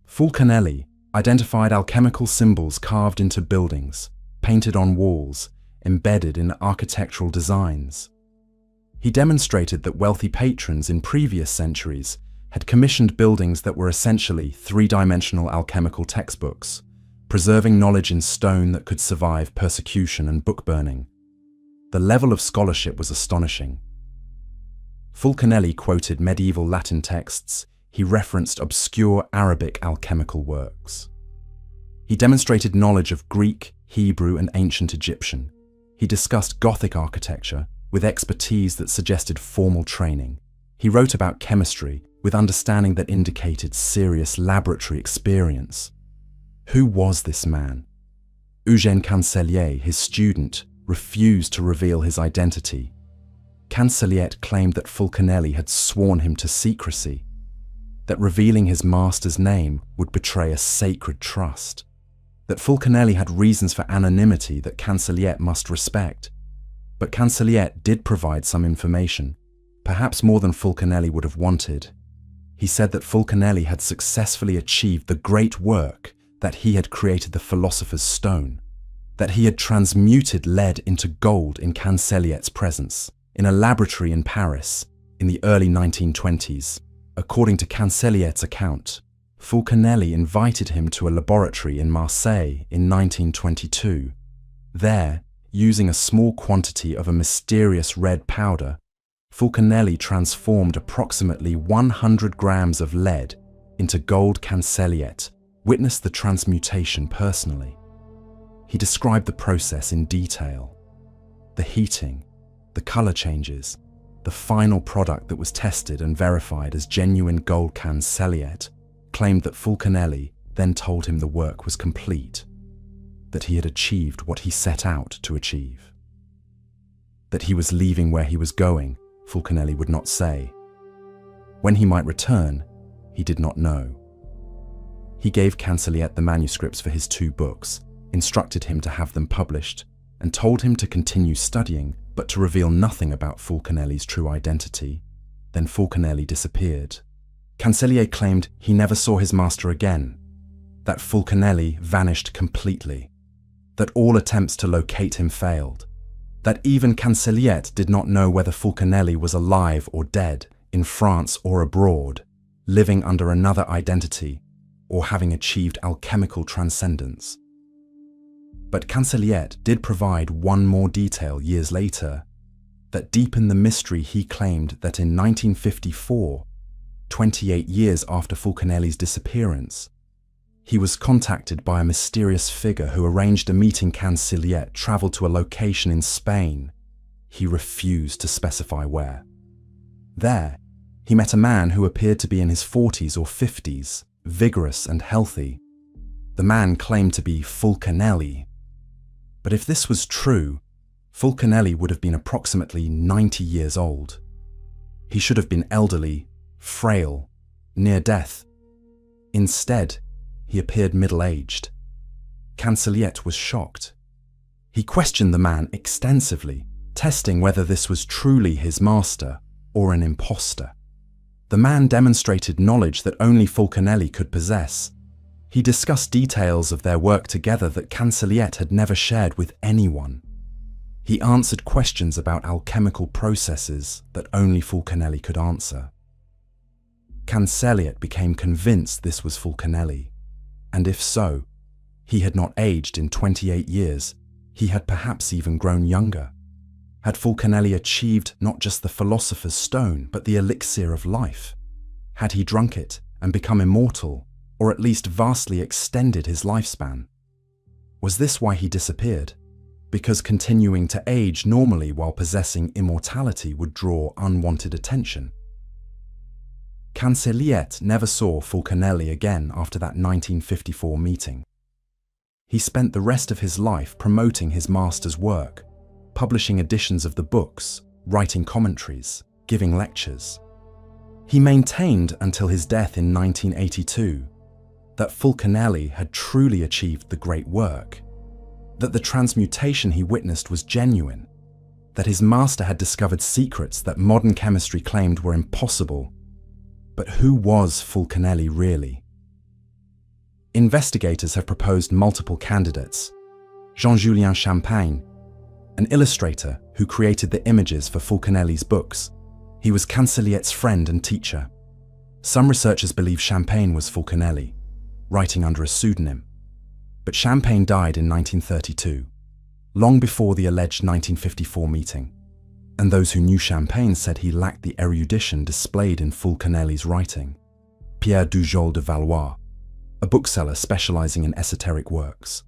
Fulcanelli identified alchemical symbols carved into buildings, painted on walls, embedded in architectural designs. He demonstrated that wealthy patrons in previous centuries had commissioned buildings that were essentially 3-dimensional alchemical textbooks, preserving knowledge in stone that could survive persecution and book burning. The level of scholarship was astonishing. Fulcanelli quoted medieval Latin texts. He referenced obscure Arabic alchemical works. He demonstrated knowledge of Greek, Hebrew, and ancient Egyptian. He discussed Gothic architecture with expertise that suggested formal training. He wrote about chemistry with understanding that indicated serious laboratory experience. Who was this man? Eugène Cancellier, his student, refused to reveal his identity. Cancellier claimed that Fulcanelli had sworn him to secrecy, that revealing his master's name would betray a sacred trust, that Fulcanelli had reasons for anonymity that Cancellier must respect. But Cancellier did provide some information, perhaps more than Fulcanelli would have wanted. He said that Fulcanelli had successfully achieved the great work, that he had created the philosopher's stone, that he had transmuted lead into gold in Cancelliet's presence, in a laboratory in Paris, in the early 1920s. According to Cancelliet's account, Fulcanelli invited him to a laboratory in Marseille in 1922. There, using a small quantity of a mysterious red powder, Fulcanelli transformed approximately 100 grams of lead into gold. Cancelliet witnessed the transmutation personally. He described the process in detail. The heating, the color changes, the final product that was tested and verified as genuine gold. Cancelliet claimed that Fulcanelli then told him the work was complete, that he had achieved what he set out to achieve. That he was leaving where he was going, Fulcanelli would not say. When he might return, he did not know. He gave Cancelliet the manuscripts for his 2 books, instructed him to have them published, and told him to continue studying, but to reveal nothing about Fulcanelli's true identity. Then Fulcanelli disappeared. Cancelliet claimed he never saw his master again, that Fulcanelli vanished completely, that all attempts to locate him failed, that even Cancelliet did not know whether Fulcanelli was alive or dead, in France or abroad, living under another identity, or having achieved alchemical transcendence. But Cancelliet did provide one more detail years later, that deepened the mystery. He claimed that in 1954, 28 years after Fulcanelli's disappearance, he was contacted by a mysterious figure who arranged a meeting. Cancelliet traveled to a location in Spain. He refused to specify where. There, he met a man who appeared to be in his 40s or 50s, vigorous and healthy. The man claimed to be Fulcanelli. But if this was true, Fulcanelli would have been approximately 90 years old. He should have been elderly, frail, near death. Instead, he appeared middle-aged. Cancelliet was shocked. He questioned the man extensively, testing whether this was truly his master or an imposter. The man demonstrated knowledge that only Fulcanelli could possess. He discussed details of their work together that Cancelliet had never shared with anyone. He answered questions about alchemical processes that only Fulcanelli could answer. Cancelliet became convinced this was Fulcanelli, and if so, he had not aged in 28 years, he had perhaps even grown younger. Had Fulcanelli achieved not just the philosopher's stone, but the elixir of life? Had he drunk it and become immortal, or at least vastly extended his lifespan? Was this why he disappeared? Because continuing to age normally while possessing immortality would draw unwanted attention? Cancelliet never saw Fulcanelli again after that 1954 meeting. He spent the rest of his life promoting his master's work, publishing editions of the books, writing commentaries, giving lectures. He maintained until his death in 1982 that Fulcanelli had truly achieved the great work, that the transmutation he witnessed was genuine, that his master had discovered secrets that modern chemistry claimed were impossible. But who was Fulcanelli really? Investigators have proposed multiple candidates. Jean-Julien Champagne, an illustrator who created the images for Fulcanelli's books. He was Cancelliet's friend and teacher. Some researchers believe Champagne was Fulcanelli, writing under a pseudonym. But Champagne died in 1932, long before the alleged 1954 meeting. And those who knew Champagne said he lacked the erudition displayed in Fulcanelli's writing. Pierre Dujol de Valois, a bookseller specializing in esoteric works.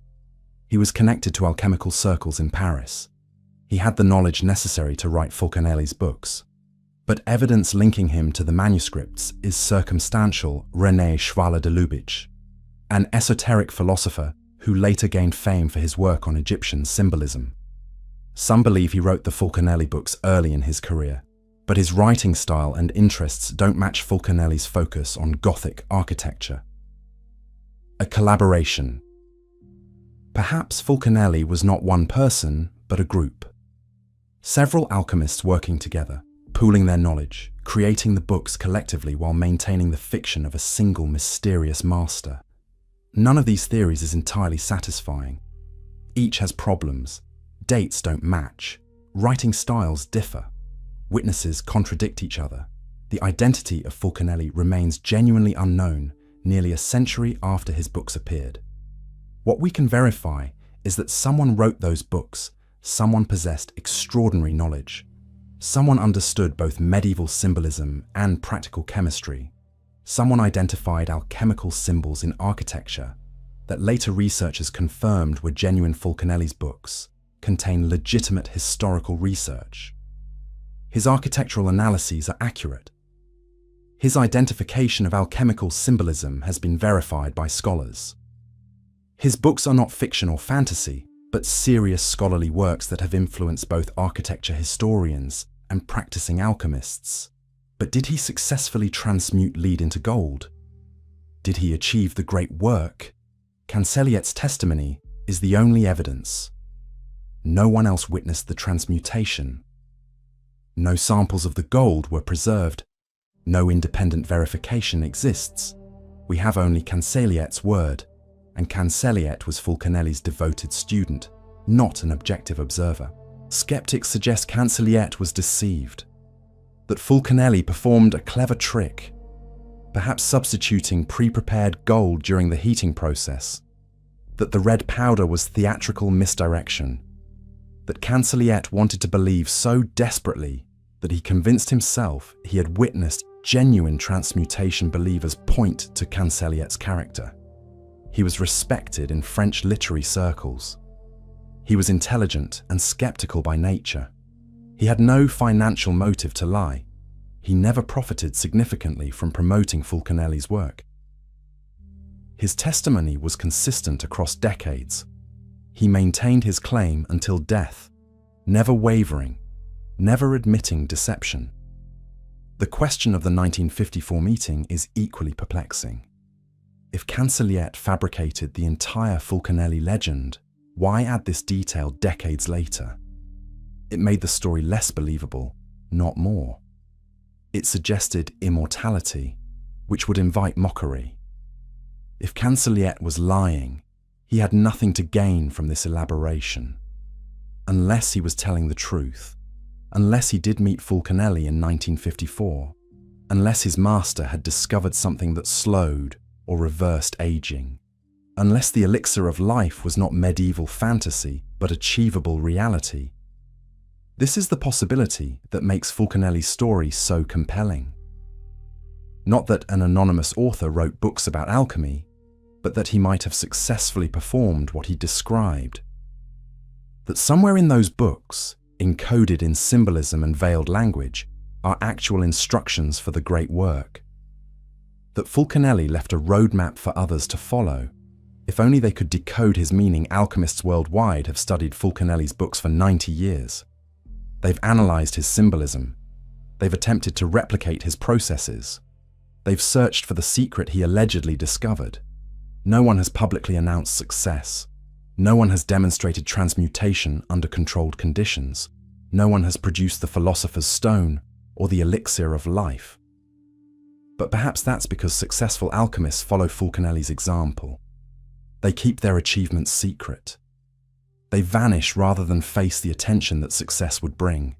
He was connected to alchemical circles in Paris. He had the knowledge necessary to write Fulcanelli's books. But evidence linking him to the manuscripts is circumstantial. René Schwaller de Lubitsch, an esoteric philosopher who later gained fame for his work on Egyptian symbolism. Some believe he wrote the Fulcanelli books early in his career, but his writing style and interests don't match Fulcanelli's focus on Gothic architecture. A collaboration. Perhaps Fulcanelli was not one person, but a group. Several alchemists working together, pooling their knowledge, creating the books collectively while maintaining the fiction of a single mysterious master. None of these theories is entirely satisfying. Each has problems. Dates don't match. Writing styles differ. Witnesses contradict each other. The identity of Fulcanelli remains genuinely unknown nearly a century after his books appeared. What we can verify is that someone wrote those books, someone possessed extraordinary knowledge. Someone understood both medieval symbolism and practical chemistry. Someone identified alchemical symbols in architecture that later researchers confirmed were genuine. Fulcanelli's books contain legitimate historical research. His architectural analyses are accurate. His identification of alchemical symbolism has been verified by scholars. His books are not fiction or fantasy, but serious scholarly works that have influenced both architecture historians and practicing alchemists. But did he successfully transmute lead into gold? Did he achieve the great work? Cancelliet's testimony is the only evidence. No one else witnessed the transmutation. No samples of the gold were preserved. No independent verification exists. We have only Cancelliet's word, and Cancelliet was Fulcanelli's devoted student, not an objective observer. Skeptics suggest Cancelliet was deceived, that Fulcanelli performed a clever trick, perhaps substituting pre-prepared gold during the heating process, that the red powder was theatrical misdirection, that Cancelliet wanted to believe so desperately that he convinced himself he had witnessed genuine transmutation. Believers point to Cancelliet's character. He was respected in French literary circles. He was intelligent and skeptical by nature. He had no financial motive to lie. He never profited significantly from promoting Fulcanelli's work. His testimony was consistent across decades. He maintained his claim until death, never wavering, never admitting deception. The question of the 1954 meeting is equally perplexing. If Cancelliet fabricated the entire Fulcanelli legend, why add this detail decades later? It made the story less believable, not more. It suggested immortality, which would invite mockery. If Cancelliet was lying, he had nothing to gain from this elaboration. Unless he was telling the truth, unless he did meet Fulcanelli in 1954, unless his master had discovered something that slowed or reversed aging, unless the elixir of life was not medieval fantasy but achievable reality. This is the possibility that makes Fulcanelli's story so compelling. Not that an anonymous author wrote books about alchemy, but that he might have successfully performed what he described. That somewhere in those books, encoded in symbolism and veiled language, are actual instructions for the great work. That Fulcanelli left a roadmap for others to follow. If only they could decode his meaning. Alchemists worldwide have studied Fulcanelli's books for 90 years. They've analyzed his symbolism. They've attempted to replicate his processes. They've searched for the secret he allegedly discovered. No one has publicly announced success. No one has demonstrated transmutation under controlled conditions. No one has produced the philosopher's stone or the elixir of life. But perhaps that's because successful alchemists follow Fulcanelli's example. They keep their achievements secret. They vanish rather than face the attention that success would bring.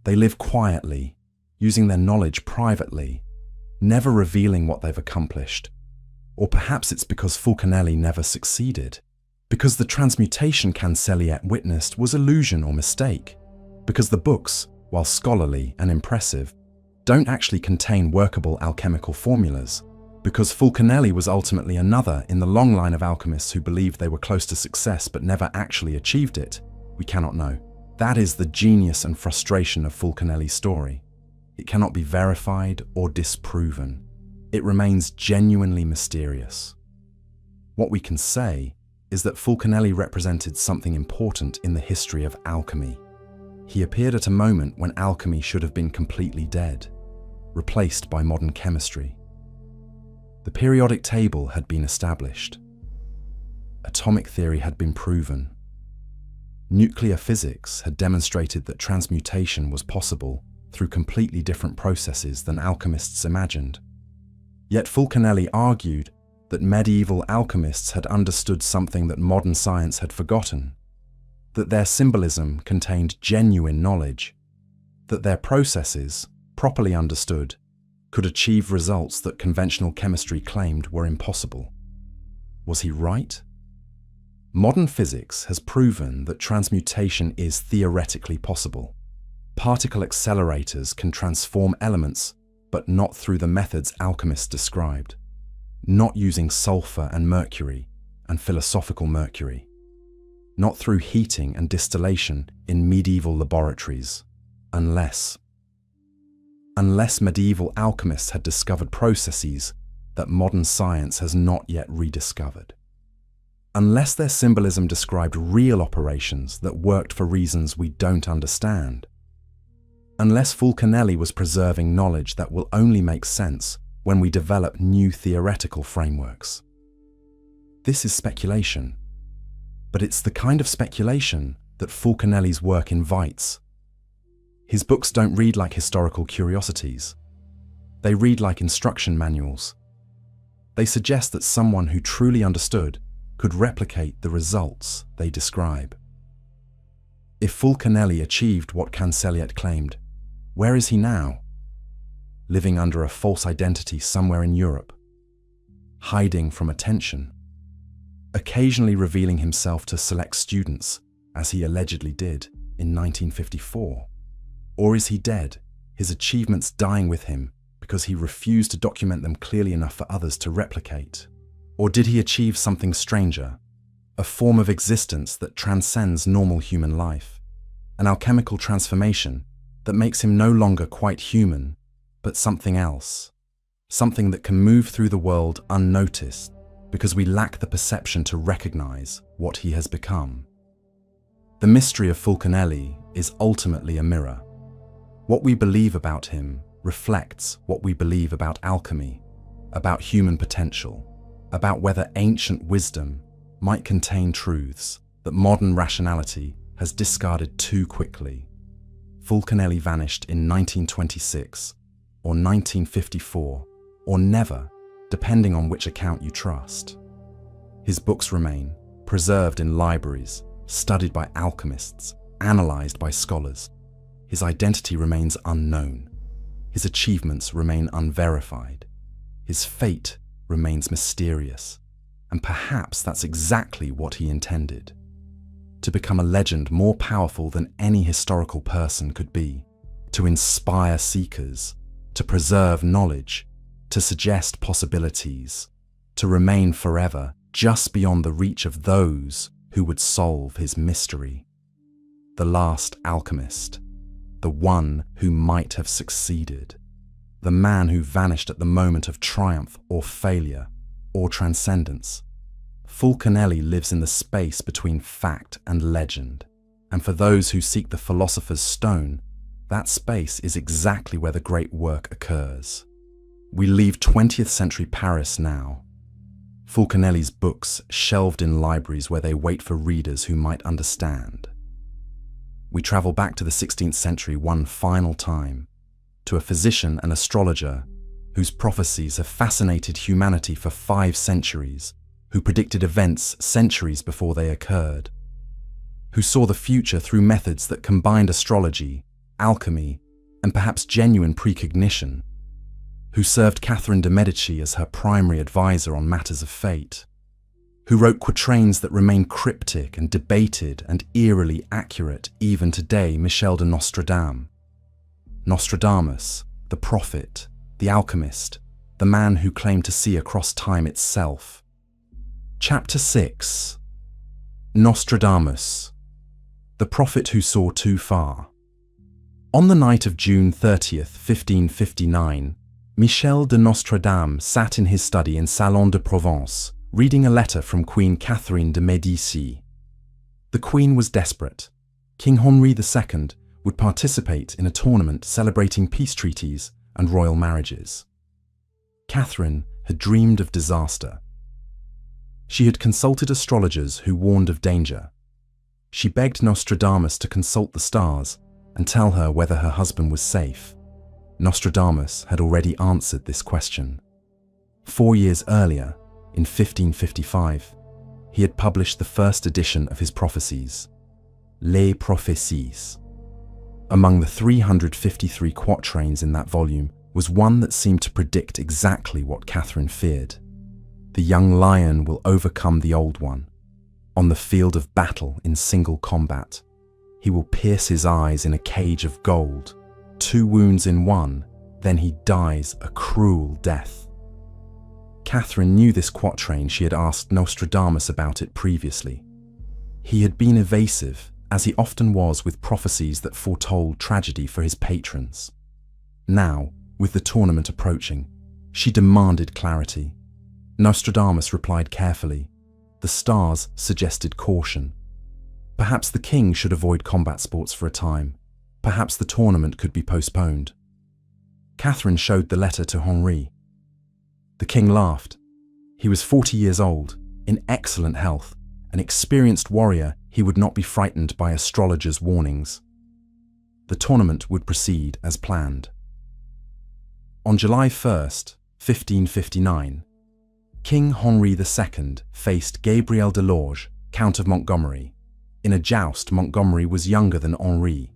They live quietly, using their knowledge privately, never revealing what they've accomplished. Or perhaps it's because Fulcanelli never succeeded. Because the transmutation Cancelliet witnessed was illusion or mistake. Because the books, while scholarly and impressive, don't actually contain workable alchemical formulas. Because Fulcanelli was ultimately another in the long line of alchemists who believed they were close to success but never actually achieved it. We cannot know. That is the genius and frustration of Fulcanelli's story. It cannot be verified or disproven. It remains genuinely mysterious. What we can say is that Fulcanelli represented something important in the history of alchemy. He appeared at a moment when alchemy should have been completely dead, replaced by modern chemistry. The periodic table had been established. Atomic theory had been proven. Nuclear physics had demonstrated that transmutation was possible through completely different processes than alchemists imagined. Yet Fulcanelli argued that medieval alchemists had understood something that modern science had forgotten, that their symbolism contained genuine knowledge, that their processes, properly understood, could achieve results that conventional chemistry claimed were impossible. Was he right? Modern physics has proven that transmutation is theoretically possible. Particle accelerators can transform elements, but not through the methods alchemists described, not using sulfur and mercury and philosophical mercury, not through heating and distillation in medieval laboratories, unless medieval alchemists had discovered processes that modern science has not yet rediscovered. Unless their symbolism described real operations that worked for reasons we don't understand. Unless Fulcanelli was preserving knowledge that will only make sense when we develop new theoretical frameworks. This is speculation, but it's the kind of speculation that Fulcanelli's work invites. His books don't read like historical curiosities. They read like instruction manuals. They suggest that someone who truly understood could replicate the results they describe. If Fulcanelli achieved what Cancelliet claimed, where is he now? Living under a false identity somewhere in Europe, hiding from attention, occasionally revealing himself to select students, as he allegedly did in 1954. Or is he dead, his achievements dying with him because he refused to document them clearly enough for others to replicate? Or did he achieve something stranger, a form of existence that transcends normal human life, an alchemical transformation that makes him no longer quite human, but something else, something that can move through the world unnoticed because we lack the perception to recognize what he has become? The mystery of Fulcanelli is ultimately a mirror. What we believe about him reflects what we believe about alchemy, about human potential, about whether ancient wisdom might contain truths that modern rationality has discarded too quickly. Fulcanelli vanished in 1926, or 1954, or never, depending on which account you trust. His books remain, preserved in libraries, studied by alchemists, analyzed by scholars. His identity remains unknown. His achievements remain unverified. His fate remains mysterious. And perhaps that's exactly what he intended. To become a legend more powerful than any historical person could be, to inspire seekers, to preserve knowledge, to suggest possibilities, to remain forever just beyond the reach of those who would solve his mystery. The last alchemist, the one who might have succeeded, the man who vanished at the moment of triumph or failure or transcendence. Fulcanelli lives in the space between fact and legend, and for those who seek the philosopher's stone, that space is exactly where the great work occurs. We leave 20th century Paris now. Fulcanelli's books shelved in libraries where they wait for readers who might understand. We travel back to the 16th century one final time, to a physician and astrologer whose prophecies have fascinated humanity for 5 centuries, who predicted events centuries before they occurred, who saw the future through methods that combined astrology, alchemy, and perhaps genuine precognition, who served Catherine de' Medici as her primary advisor on matters of fate, who wrote quatrains that remain cryptic and debated and eerily accurate even today. Michel de Nostradamus. Nostradamus, the prophet, the alchemist, the man who claimed to see across time itself. Chapter 6. Nostradamus, the prophet who saw too far. On the night of June 30th, 1559, Michel de Nostradamus sat in his study in Salon de Provence, reading a letter from Queen Catherine de' Medici. The Queen was desperate. King Henri II would participate in a tournament celebrating peace treaties and royal marriages. Catherine had dreamed of disaster. She had consulted astrologers who warned of danger. She begged Nostradamus to consult the stars, and tell her whether her husband was safe. Nostradamus had already answered this question. 4 years earlier, in 1555, he had published the first edition of his prophecies, Les Prophéties. Among the 353 quatrains in that volume was one that seemed to predict exactly what Catherine feared. The young lion will overcome the old one. On the field of battle in single combat, he will pierce his eyes in a cage of gold, 2 wounds in one, then he dies a cruel death. Catherine knew this quatrain. She had asked Nostradamus about it previously. He had been evasive, as he often was with prophecies that foretold tragedy for his patrons. Now, with the tournament approaching, she demanded clarity. Nostradamus replied carefully. The stars suggested caution. Perhaps the king should avoid combat sports for a time. Perhaps the tournament could be postponed. Catherine showed the letter to Henri. The king laughed. He was 40 years old, in excellent health, an experienced warrior. He would not be frightened by astrologers' warnings. The tournament would proceed as planned. On July 1st, 1559, King Henri II faced Gabriel de Lorge, Count of Montgomery. In a joust, Montgomery was younger than Henri,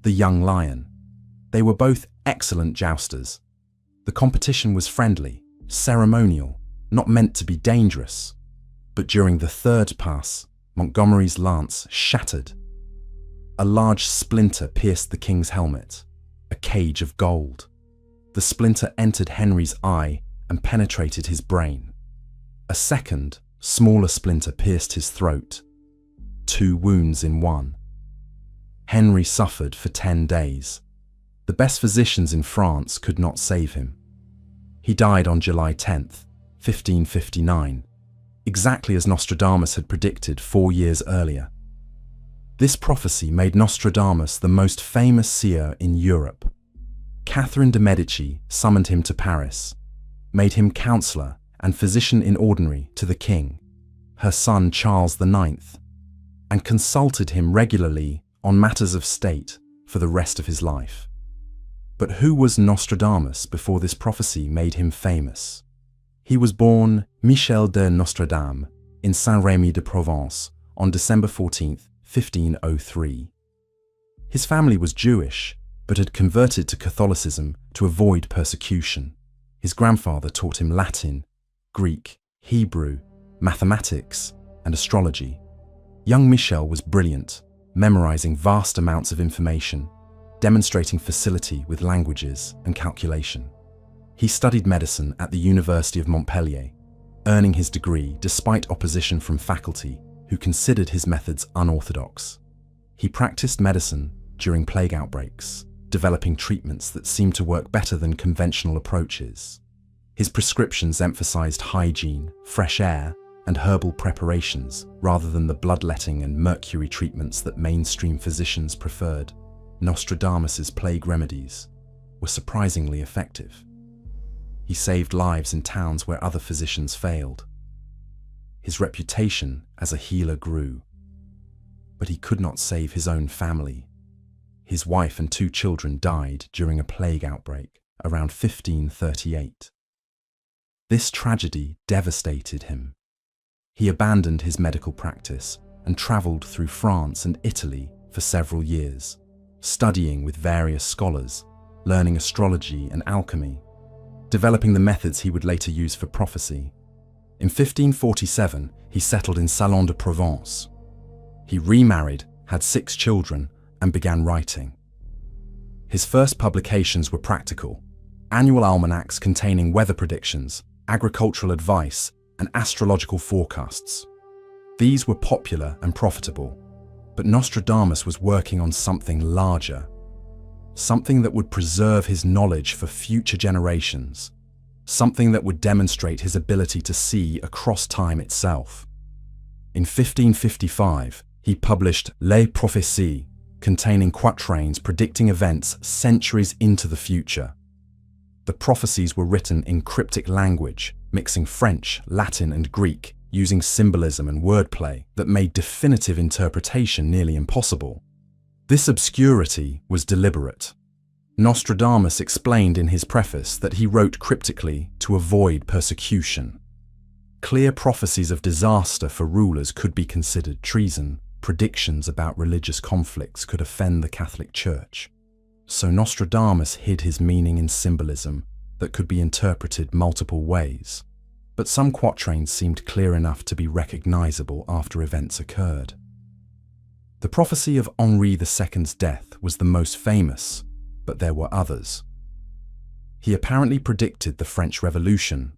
the young lion. They were both excellent jousters. The competition was friendly, ceremonial, not meant to be dangerous. But during the third pass, Montgomery's lance shattered. A large splinter pierced the king's helmet, a cage of gold. The splinter entered Henry's eye and penetrated his brain. A second, smaller splinter pierced his throat, 2 wounds in one. Henry suffered for 10 days. The best physicians in France could not save him. He died on July 10th, 1559, exactly as Nostradamus had predicted 4 years earlier. This prophecy made Nostradamus the most famous seer in Europe. Catherine de' Medici summoned him to Paris, made him counselor and physician in ordinary to the king, her son Charles IX, and consulted him regularly on matters of state for the rest of his life. But who was Nostradamus before this prophecy made him famous? He was born Michel de Nostradame in Saint-Rémy de Provence on December 14th, 1503. His family was Jewish, but had converted to Catholicism to avoid persecution. His grandfather taught him Latin, Greek, Hebrew, mathematics, and astrology. Young Michel was brilliant, memorizing vast amounts of information, demonstrating facility with languages and calculation. He studied medicine at the University of Montpellier, earning his degree despite opposition from faculty who considered his methods unorthodox. He practiced medicine during plague outbreaks, developing treatments that seemed to work better than conventional approaches. His prescriptions emphasized hygiene, fresh air, and herbal preparations rather than the bloodletting and mercury treatments that mainstream physicians preferred. Nostradamus's plague remedies were surprisingly effective. He saved lives in towns where other physicians failed. His reputation as a healer grew, but he could not save his own family. His wife and 2 children died during a plague outbreak around 1538. This tragedy devastated him. He abandoned his medical practice and traveled through France and Italy for several years, studying with various scholars, learning astrology and alchemy, developing the methods he would later use for prophecy. In 1547, he settled in Salon de Provence. He remarried, had 6 children, and began writing. His first publications were practical, annual almanacs containing weather predictions, agricultural advice, and astrological forecasts. These were popular and profitable, but Nostradamus was working on something larger, something that would preserve his knowledge for future generations, something that would demonstrate his ability to see across time itself. In 1555, he published Les Prophéties, containing quatrains predicting events centuries into the future. The prophecies were written in cryptic language, mixing French, Latin, and Greek, using symbolism and wordplay that made definitive interpretation nearly impossible. This obscurity was deliberate. Nostradamus explained in his preface that he wrote cryptically to avoid persecution. Clear prophecies of disaster for rulers could be considered treason. Predictions about religious conflicts could offend the Catholic Church. So Nostradamus hid his meaning in symbolism that could be interpreted multiple ways. But some quatrains seemed clear enough to be recognizable after events occurred. The prophecy of Henri II's death was the most famous, but there were others. He apparently predicted the French Revolution.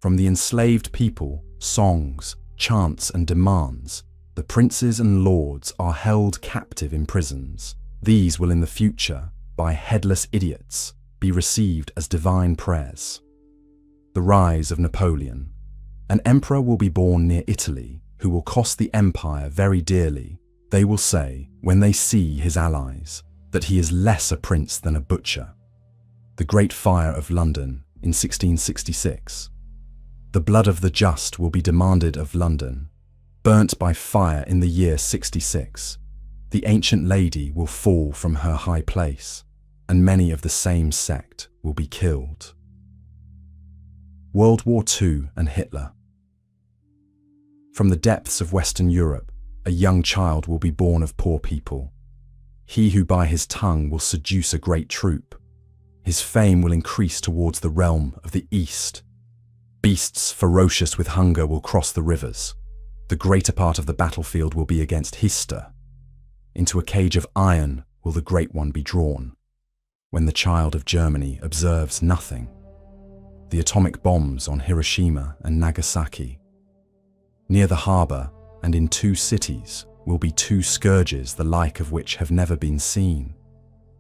From the enslaved people, songs, chants and demands, the princes and lords are held captive in prisons. These will in the future, by headless idiots, be received as divine prayers. The rise of Napoleon. An emperor will be born near Italy who will cost the empire very dearly. They will say, when they see his allies, that he is less a prince than a butcher. The Great Fire of London in 1666. The blood of the just will be demanded of London. Burnt by fire in the year 66. The ancient lady will fall from her high place, and many of the same sect will be killed. World War II and Hitler. From the depths of Western Europe, a young child will be born of poor people. He who by his tongue will seduce a great troop. His fame will increase towards the realm of the East. Beasts ferocious with hunger will cross the rivers. The greater part of the battlefield will be against Hister. Into a cage of iron will the Great One be drawn. When the child of Germany observes nothing. The atomic bombs on Hiroshima and Nagasaki. Near the harbour and in 2 cities will be 2 scourges the like of which have never been seen.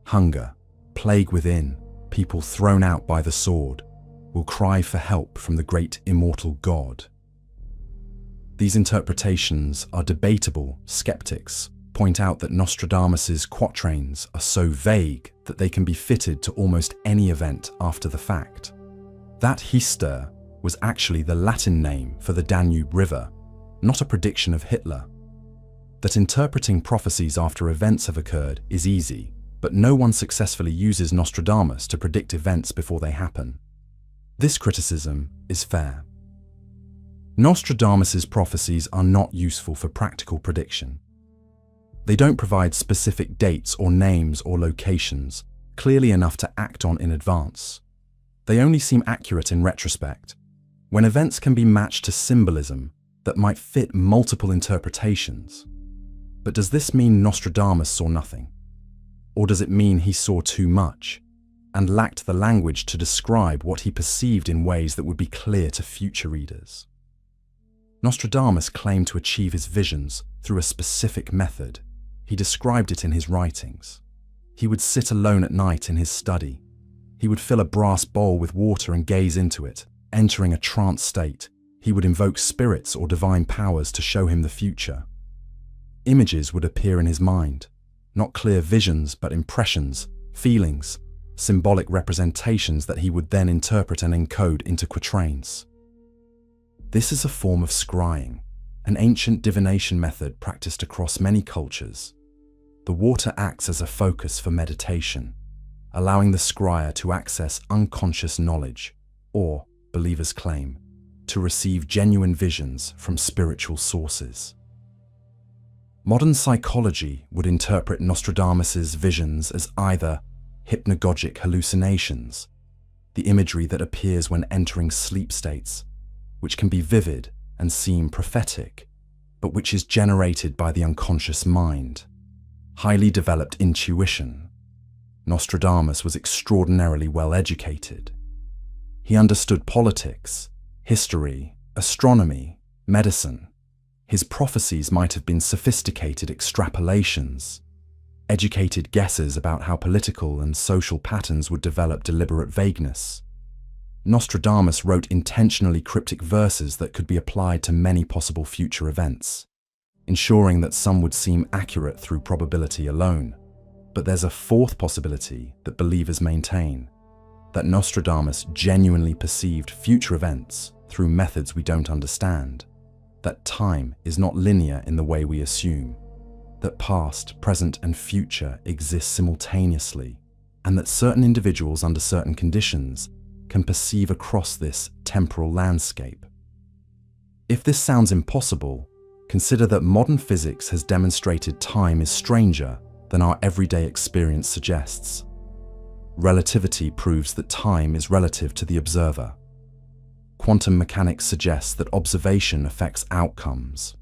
Hunger, plague within, people thrown out by the sword, will cry for help from the great immortal God. These interpretations are debatable. Skeptics point out that Nostradamus's quatrains are so vague that they can be fitted to almost any event after the fact. That Hister was actually the Latin name for the Danube River, not a prediction of Hitler. That interpreting prophecies after events have occurred is easy, but no one successfully uses Nostradamus to predict events before they happen. This criticism is fair. Nostradamus's prophecies are not useful for practical prediction. They don't provide specific dates or names or locations clearly enough to act on in advance. They only seem accurate in retrospect, when events can be matched to symbolism that might fit multiple interpretations. But does this mean Nostradamus saw nothing? Or does it mean he saw too much and lacked the language to describe what he perceived in ways that would be clear to future readers? Nostradamus claimed to achieve his visions through a specific method. He described it in his writings. He would sit alone at night in his study. He would fill a brass bowl with water and gaze into it, entering a trance state. He would invoke spirits or divine powers to show him the future. Images would appear in his mind, not clear visions but impressions, feelings, symbolic representations that he would then interpret and encode into quatrains. This is a form of scrying, an ancient divination method practiced across many cultures. The water acts as a focus for meditation, allowing the scryer to access unconscious knowledge, or, believers claim, to receive genuine visions from spiritual sources. Modern psychology would interpret Nostradamus's visions as either hypnagogic hallucinations, the imagery that appears when entering sleep states, which can be vivid and seem prophetic, but which is generated by the unconscious mind. Highly developed intuition. Nostradamus was extraordinarily well educated. He understood politics, history, astronomy, medicine. His prophecies might have been sophisticated extrapolations, educated guesses about how political and social patterns would develop deliberate vagueness. Nostradamus wrote intentionally cryptic verses that could be applied to many possible future events, ensuring that some would seem accurate through probability alone. But there's a fourth possibility that believers maintain, that Nostradamus genuinely perceived future events through methods we don't understand, that time is not linear in the way we assume. that past, present, and future exist simultaneously, and that certain individuals under certain conditions can perceive across this temporal landscape. If this sounds impossible, consider that modern physics has demonstrated time is stranger than our everyday experience suggests. Relativity proves that time is relative to the observer. Quantum mechanics suggests that observation affects outcomes.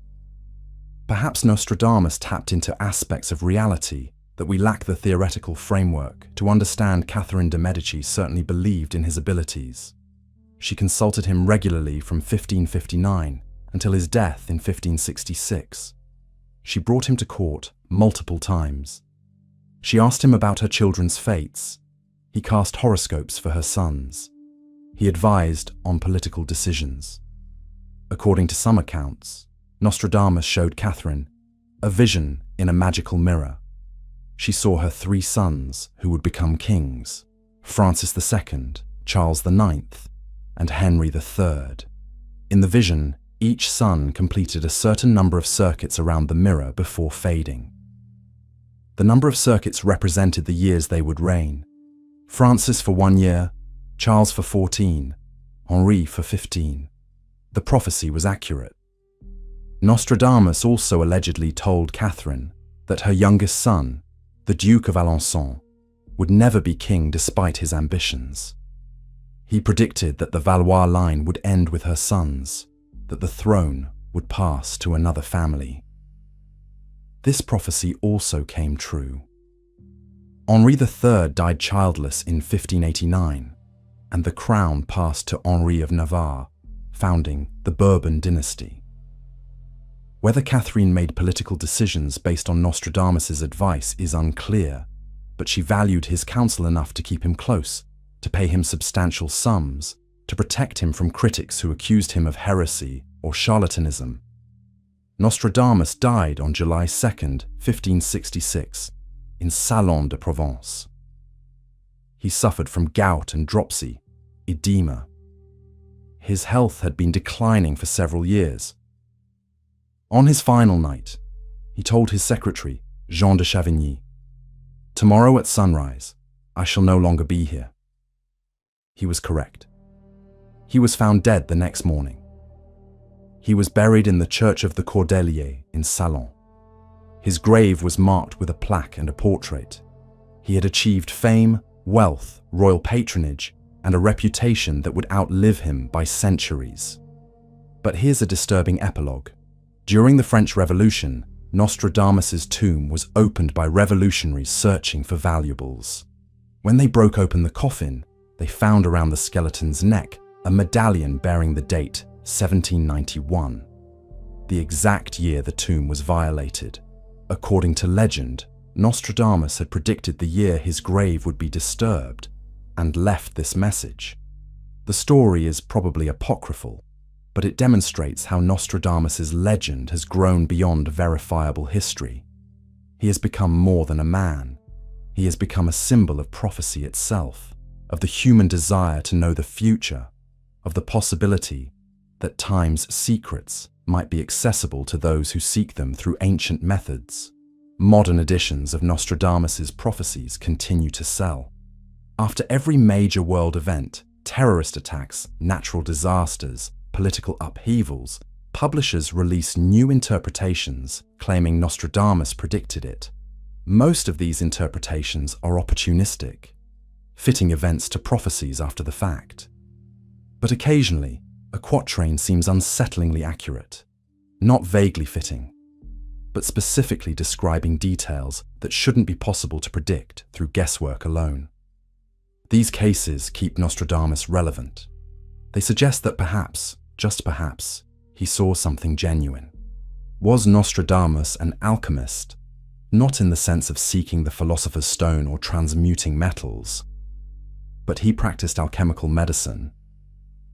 Perhaps Nostradamus tapped into aspects of reality that we lack the theoretical framework to understand. Catherine de' Medici certainly believed in his abilities. She consulted him regularly from 1559 until his death in 1566. She brought him to court multiple times. She asked him about her children's fates. He cast horoscopes for her sons. He advised on political decisions. According to some accounts, Nostradamus showed Catherine a vision in a magical mirror. She saw her 3 sons who would become kings: Francis II, Charles IX, and Henry III. In the vision, each son completed a certain number of circuits around the mirror before fading. The number of circuits represented the years they would reign: Francis for 1 year, Charles for 14, Henri for 15. The prophecy was accurate. Nostradamus also allegedly told Catherine that her youngest son, the Duke of Alençon, would never be king despite his ambitions. He predicted that the Valois line would end with her sons, that the throne would pass to another family. This prophecy also came true. Henri III died childless in 1589, and the crown passed to Henri of Navarre, founding the Bourbon dynasty. Whether Catherine made political decisions based on Nostradamus's advice is unclear, but she valued his counsel enough to keep him close, to pay him substantial sums, to protect him from critics who accused him of heresy or charlatanism. Nostradamus died on July 2, 1566, in Salon de Provence. He suffered from gout and dropsy, edema. His health had been declining for several years. On his final night, he told his secretary, Jean de Chavigny, "Tomorrow at sunrise, I shall no longer be here." He was correct. He was found dead the next morning. He was buried in the Church of the Cordeliers in Salon. His grave was marked with a plaque and a portrait. He had achieved fame, wealth, royal patronage, and a reputation that would outlive him by centuries. But here's a disturbing epilogue. During the French Revolution, Nostradamus's tomb was opened by revolutionaries searching for valuables. When they broke open the coffin, they found around the skeleton's neck a medallion bearing the date 1791, the exact year the tomb was violated. According to legend, Nostradamus had predicted the year his grave would be disturbed and left this message. The story is probably apocryphal, but it demonstrates how Nostradamus's legend has grown beyond verifiable history. He has become more than a man. He has become a symbol of prophecy itself, of the human desire to know the future, of the possibility that time's secrets might be accessible to those who seek them through ancient methods. Modern editions of Nostradamus's prophecies continue to sell. After every major world event, terrorist attacks, natural disasters, political upheavals, publishers release new interpretations claiming Nostradamus predicted it. Most of these interpretations are opportunistic, fitting events to prophecies after the fact. But occasionally, a quatrain seems unsettlingly accurate, not vaguely fitting, but specifically describing details that shouldn't be possible to predict through guesswork alone. These cases keep Nostradamus relevant. They suggest that perhaps, just perhaps, he saw something genuine. Was Nostradamus an alchemist? Not in the sense of seeking the philosopher's stone or transmuting metals, but he practiced alchemical medicine,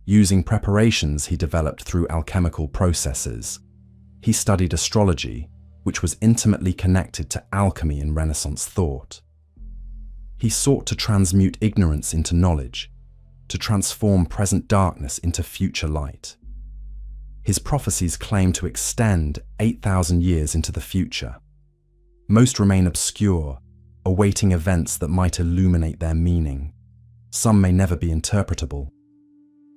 using preparations he developed through alchemical processes. He studied astrology, which was intimately connected to alchemy in Renaissance thought. He sought to transmute ignorance into knowledge, to transform present darkness into future light. His prophecies claim to extend 8,000 years into the future. Most remain obscure, awaiting events that might illuminate their meaning. Some may never be interpretable.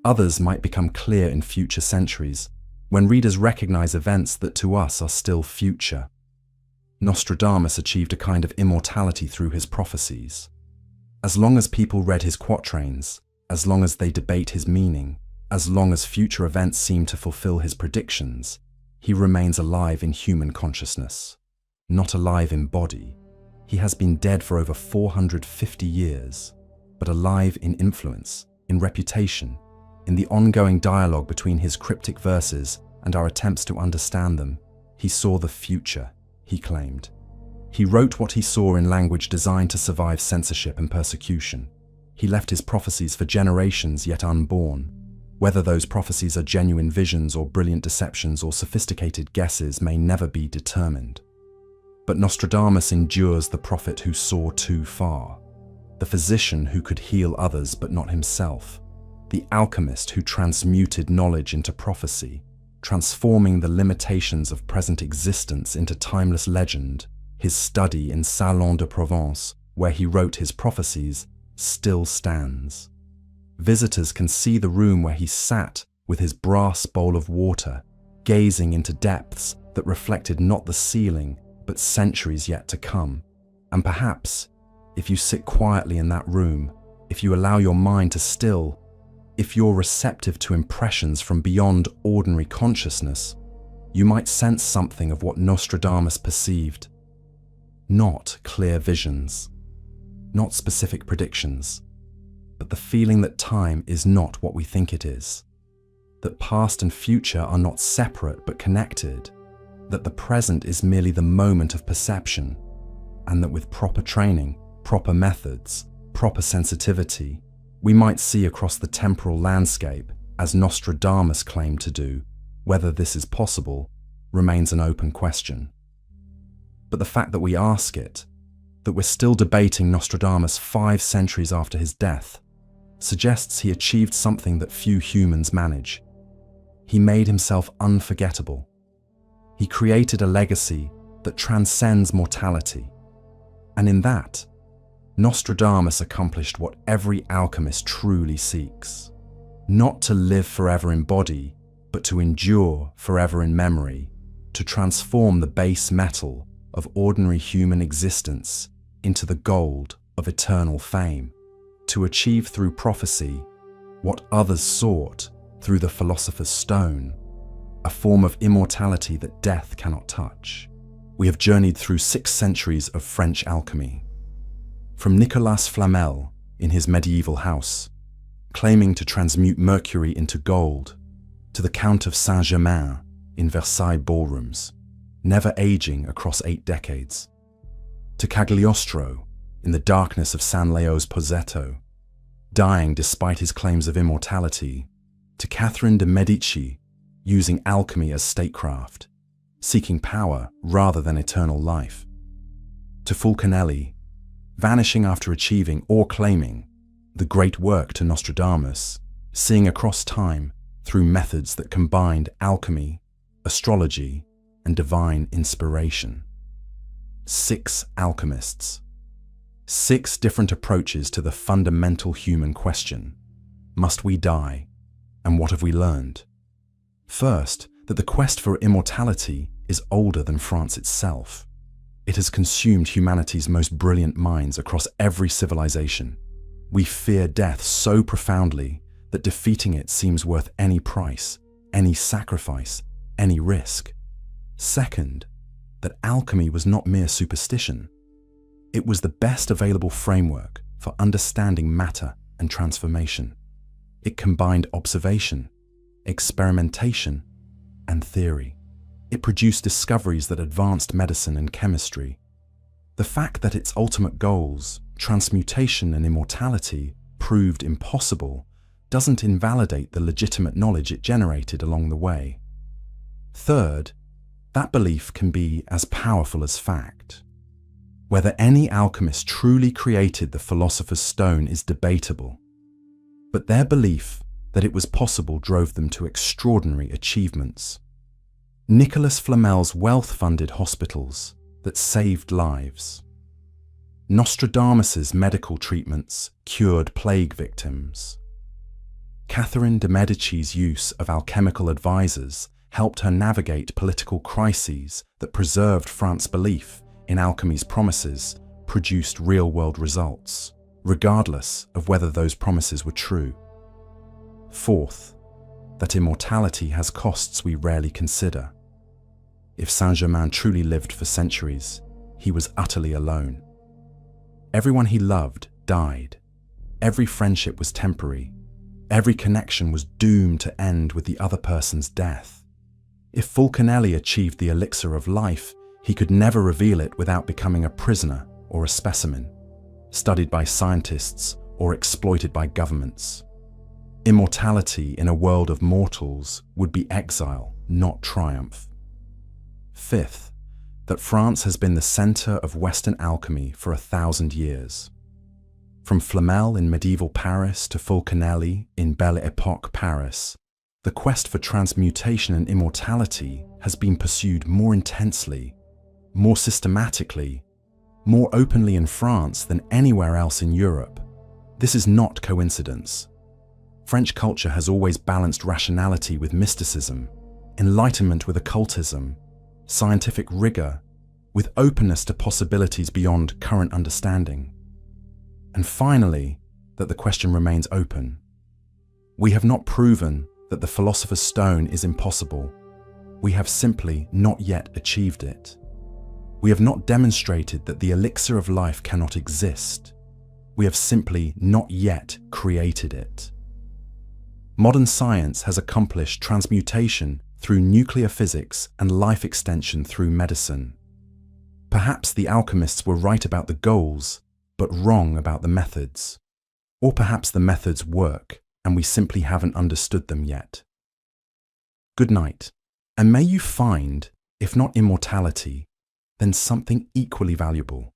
Others might become clear in future centuries, when readers recognize events that to us are still future. Nostradamus achieved a kind of immortality through his prophecies. As long as people read his quatrains, as long as they debate his meaning, as long as future events seem to fulfill his predictions, he remains alive in human consciousness. Not alive in body. He has been dead for over 450 years, but alive in influence, in reputation, in the ongoing dialogue between his cryptic verses and our attempts to understand them. He saw the future, he claimed. He wrote what he saw in language designed to survive censorship and persecution. He left his prophecies for generations yet unborn. Whether those prophecies are genuine visions or brilliant deceptions or sophisticated guesses may never be determined. But Nostradamus endures the prophet who saw too far, the physician who could heal others but not himself, the alchemist who transmuted knowledge into prophecy, transforming the limitations of present existence into timeless legend. His study in Salon de Provence, where he wrote his prophecies, still stands. Visitors can see the room where he sat with his brass bowl of water, gazing into depths that reflected not the ceiling, but centuries yet to come. And perhaps, if you sit quietly in that room, if you allow your mind to still, if you're receptive to impressions from beyond ordinary consciousness, you might sense something of what Nostradamus perceived. Not clear visions, not specific predictions, but the feeling that time is not what we think it is, that past and future are not separate but connected, that the present is merely the moment of perception, and that with proper training, proper methods, proper sensitivity, we might see across the temporal landscape, as Nostradamus claimed to do. Whether this is possible remains an open question. But the fact that we ask it, that we're still debating Nostradamus 5 centuries after his death, suggests he achieved something that few humans manage. He made himself unforgettable. He created a legacy that transcends mortality. And in that, Nostradamus accomplished what every alchemist truly seeks. Not to live forever in body, but to endure forever in memory, to transform the base metal of ordinary human existence into the gold of eternal fame, to achieve through prophecy what others sought through the philosopher's stone, a form of immortality that death cannot touch. We have journeyed through 6 centuries of French alchemy. From Nicolas Flamel in his medieval house, claiming to transmute mercury into gold, to the Count of Saint-Germain in Versailles ballrooms, never aging across 8 decades, to Cagliostro in the darkness of San Leo's Pozzetto, dying despite his claims of immortality, to Catherine de' Medici using alchemy as statecraft, seeking power rather than eternal life, to Fulcanelli, vanishing after achieving or claiming the great work to Nostradamus, seeing across time through methods that combined alchemy, astrology, and divine inspiration. 6 alchemists. 6 different approaches to the fundamental human question. Must we die? And what have we learned? First, that the quest for immortality is older than France itself. It has consumed humanity's most brilliant minds across every civilization. We fear death so profoundly that defeating it seems worth any price, any sacrifice, any risk. Second, that alchemy was not mere superstition. It was the best available framework for understanding matter and transformation. It combined observation, experimentation, and theory. It produced discoveries that advanced medicine and chemistry. The fact that its ultimate goals, transmutation and immortality, proved impossible doesn't invalidate the legitimate knowledge it generated along the way. Third, that belief can be as powerful as fact. Whether any alchemist truly created the philosopher's stone is debatable, but their belief that it was possible drove them to extraordinary achievements. Nicolas Flamel's wealth-funded hospitals, that saved lives. Nostradamus's medical treatments cured plague victims. Catherine de' Medici's use of alchemical advisors helped her navigate political crises that preserved France's belief in alchemy's promises, produced real-world results, regardless of whether those promises were true. Fourth, that immortality has costs we rarely consider. If Saint-Germain truly lived for centuries, he was utterly alone. Everyone he loved died. Every friendship was temporary. Every connection was doomed to end with the other person's death. If Fulcanelli achieved the elixir of life, he could never reveal it without becoming a prisoner or a specimen, studied by scientists or exploited by governments. Immortality in a world of mortals would be exile, not triumph. Fifth, that France has been the center of Western alchemy for 1,000 years. From Flamel in medieval Paris to Fulcanelli in Belle Époque Paris, the quest for transmutation and immortality has been pursued more intensely, more systematically, more openly in France than anywhere else in Europe. This is not coincidence. French culture has always balanced rationality with mysticism, enlightenment with occultism, scientific rigor with openness to possibilities beyond current understanding. And finally, that the question remains open. We have not proven that the philosopher's stone is impossible. We have simply not yet achieved it. We have not demonstrated that the elixir of life cannot exist. We have simply not yet created it. Modern science has accomplished transmutation through nuclear physics and life extension through medicine. Perhaps the alchemists were right about the goals, but wrong about the methods. Or perhaps the methods work, and we simply haven't understood them yet. Good night, and may you find, if not immortality, then something equally valuable.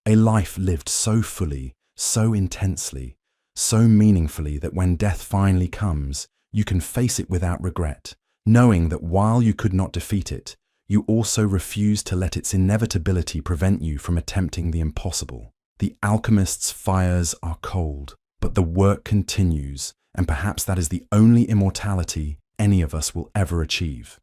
A life lived so fully, so intensely, so meaningfully that when death finally comes, you can face it without regret, knowing that while you could not defeat it, you also refused to let its inevitability prevent you from attempting the impossible. The alchemists' fires are cold, but the work continues, and perhaps that is the only immortality any of us will ever achieve.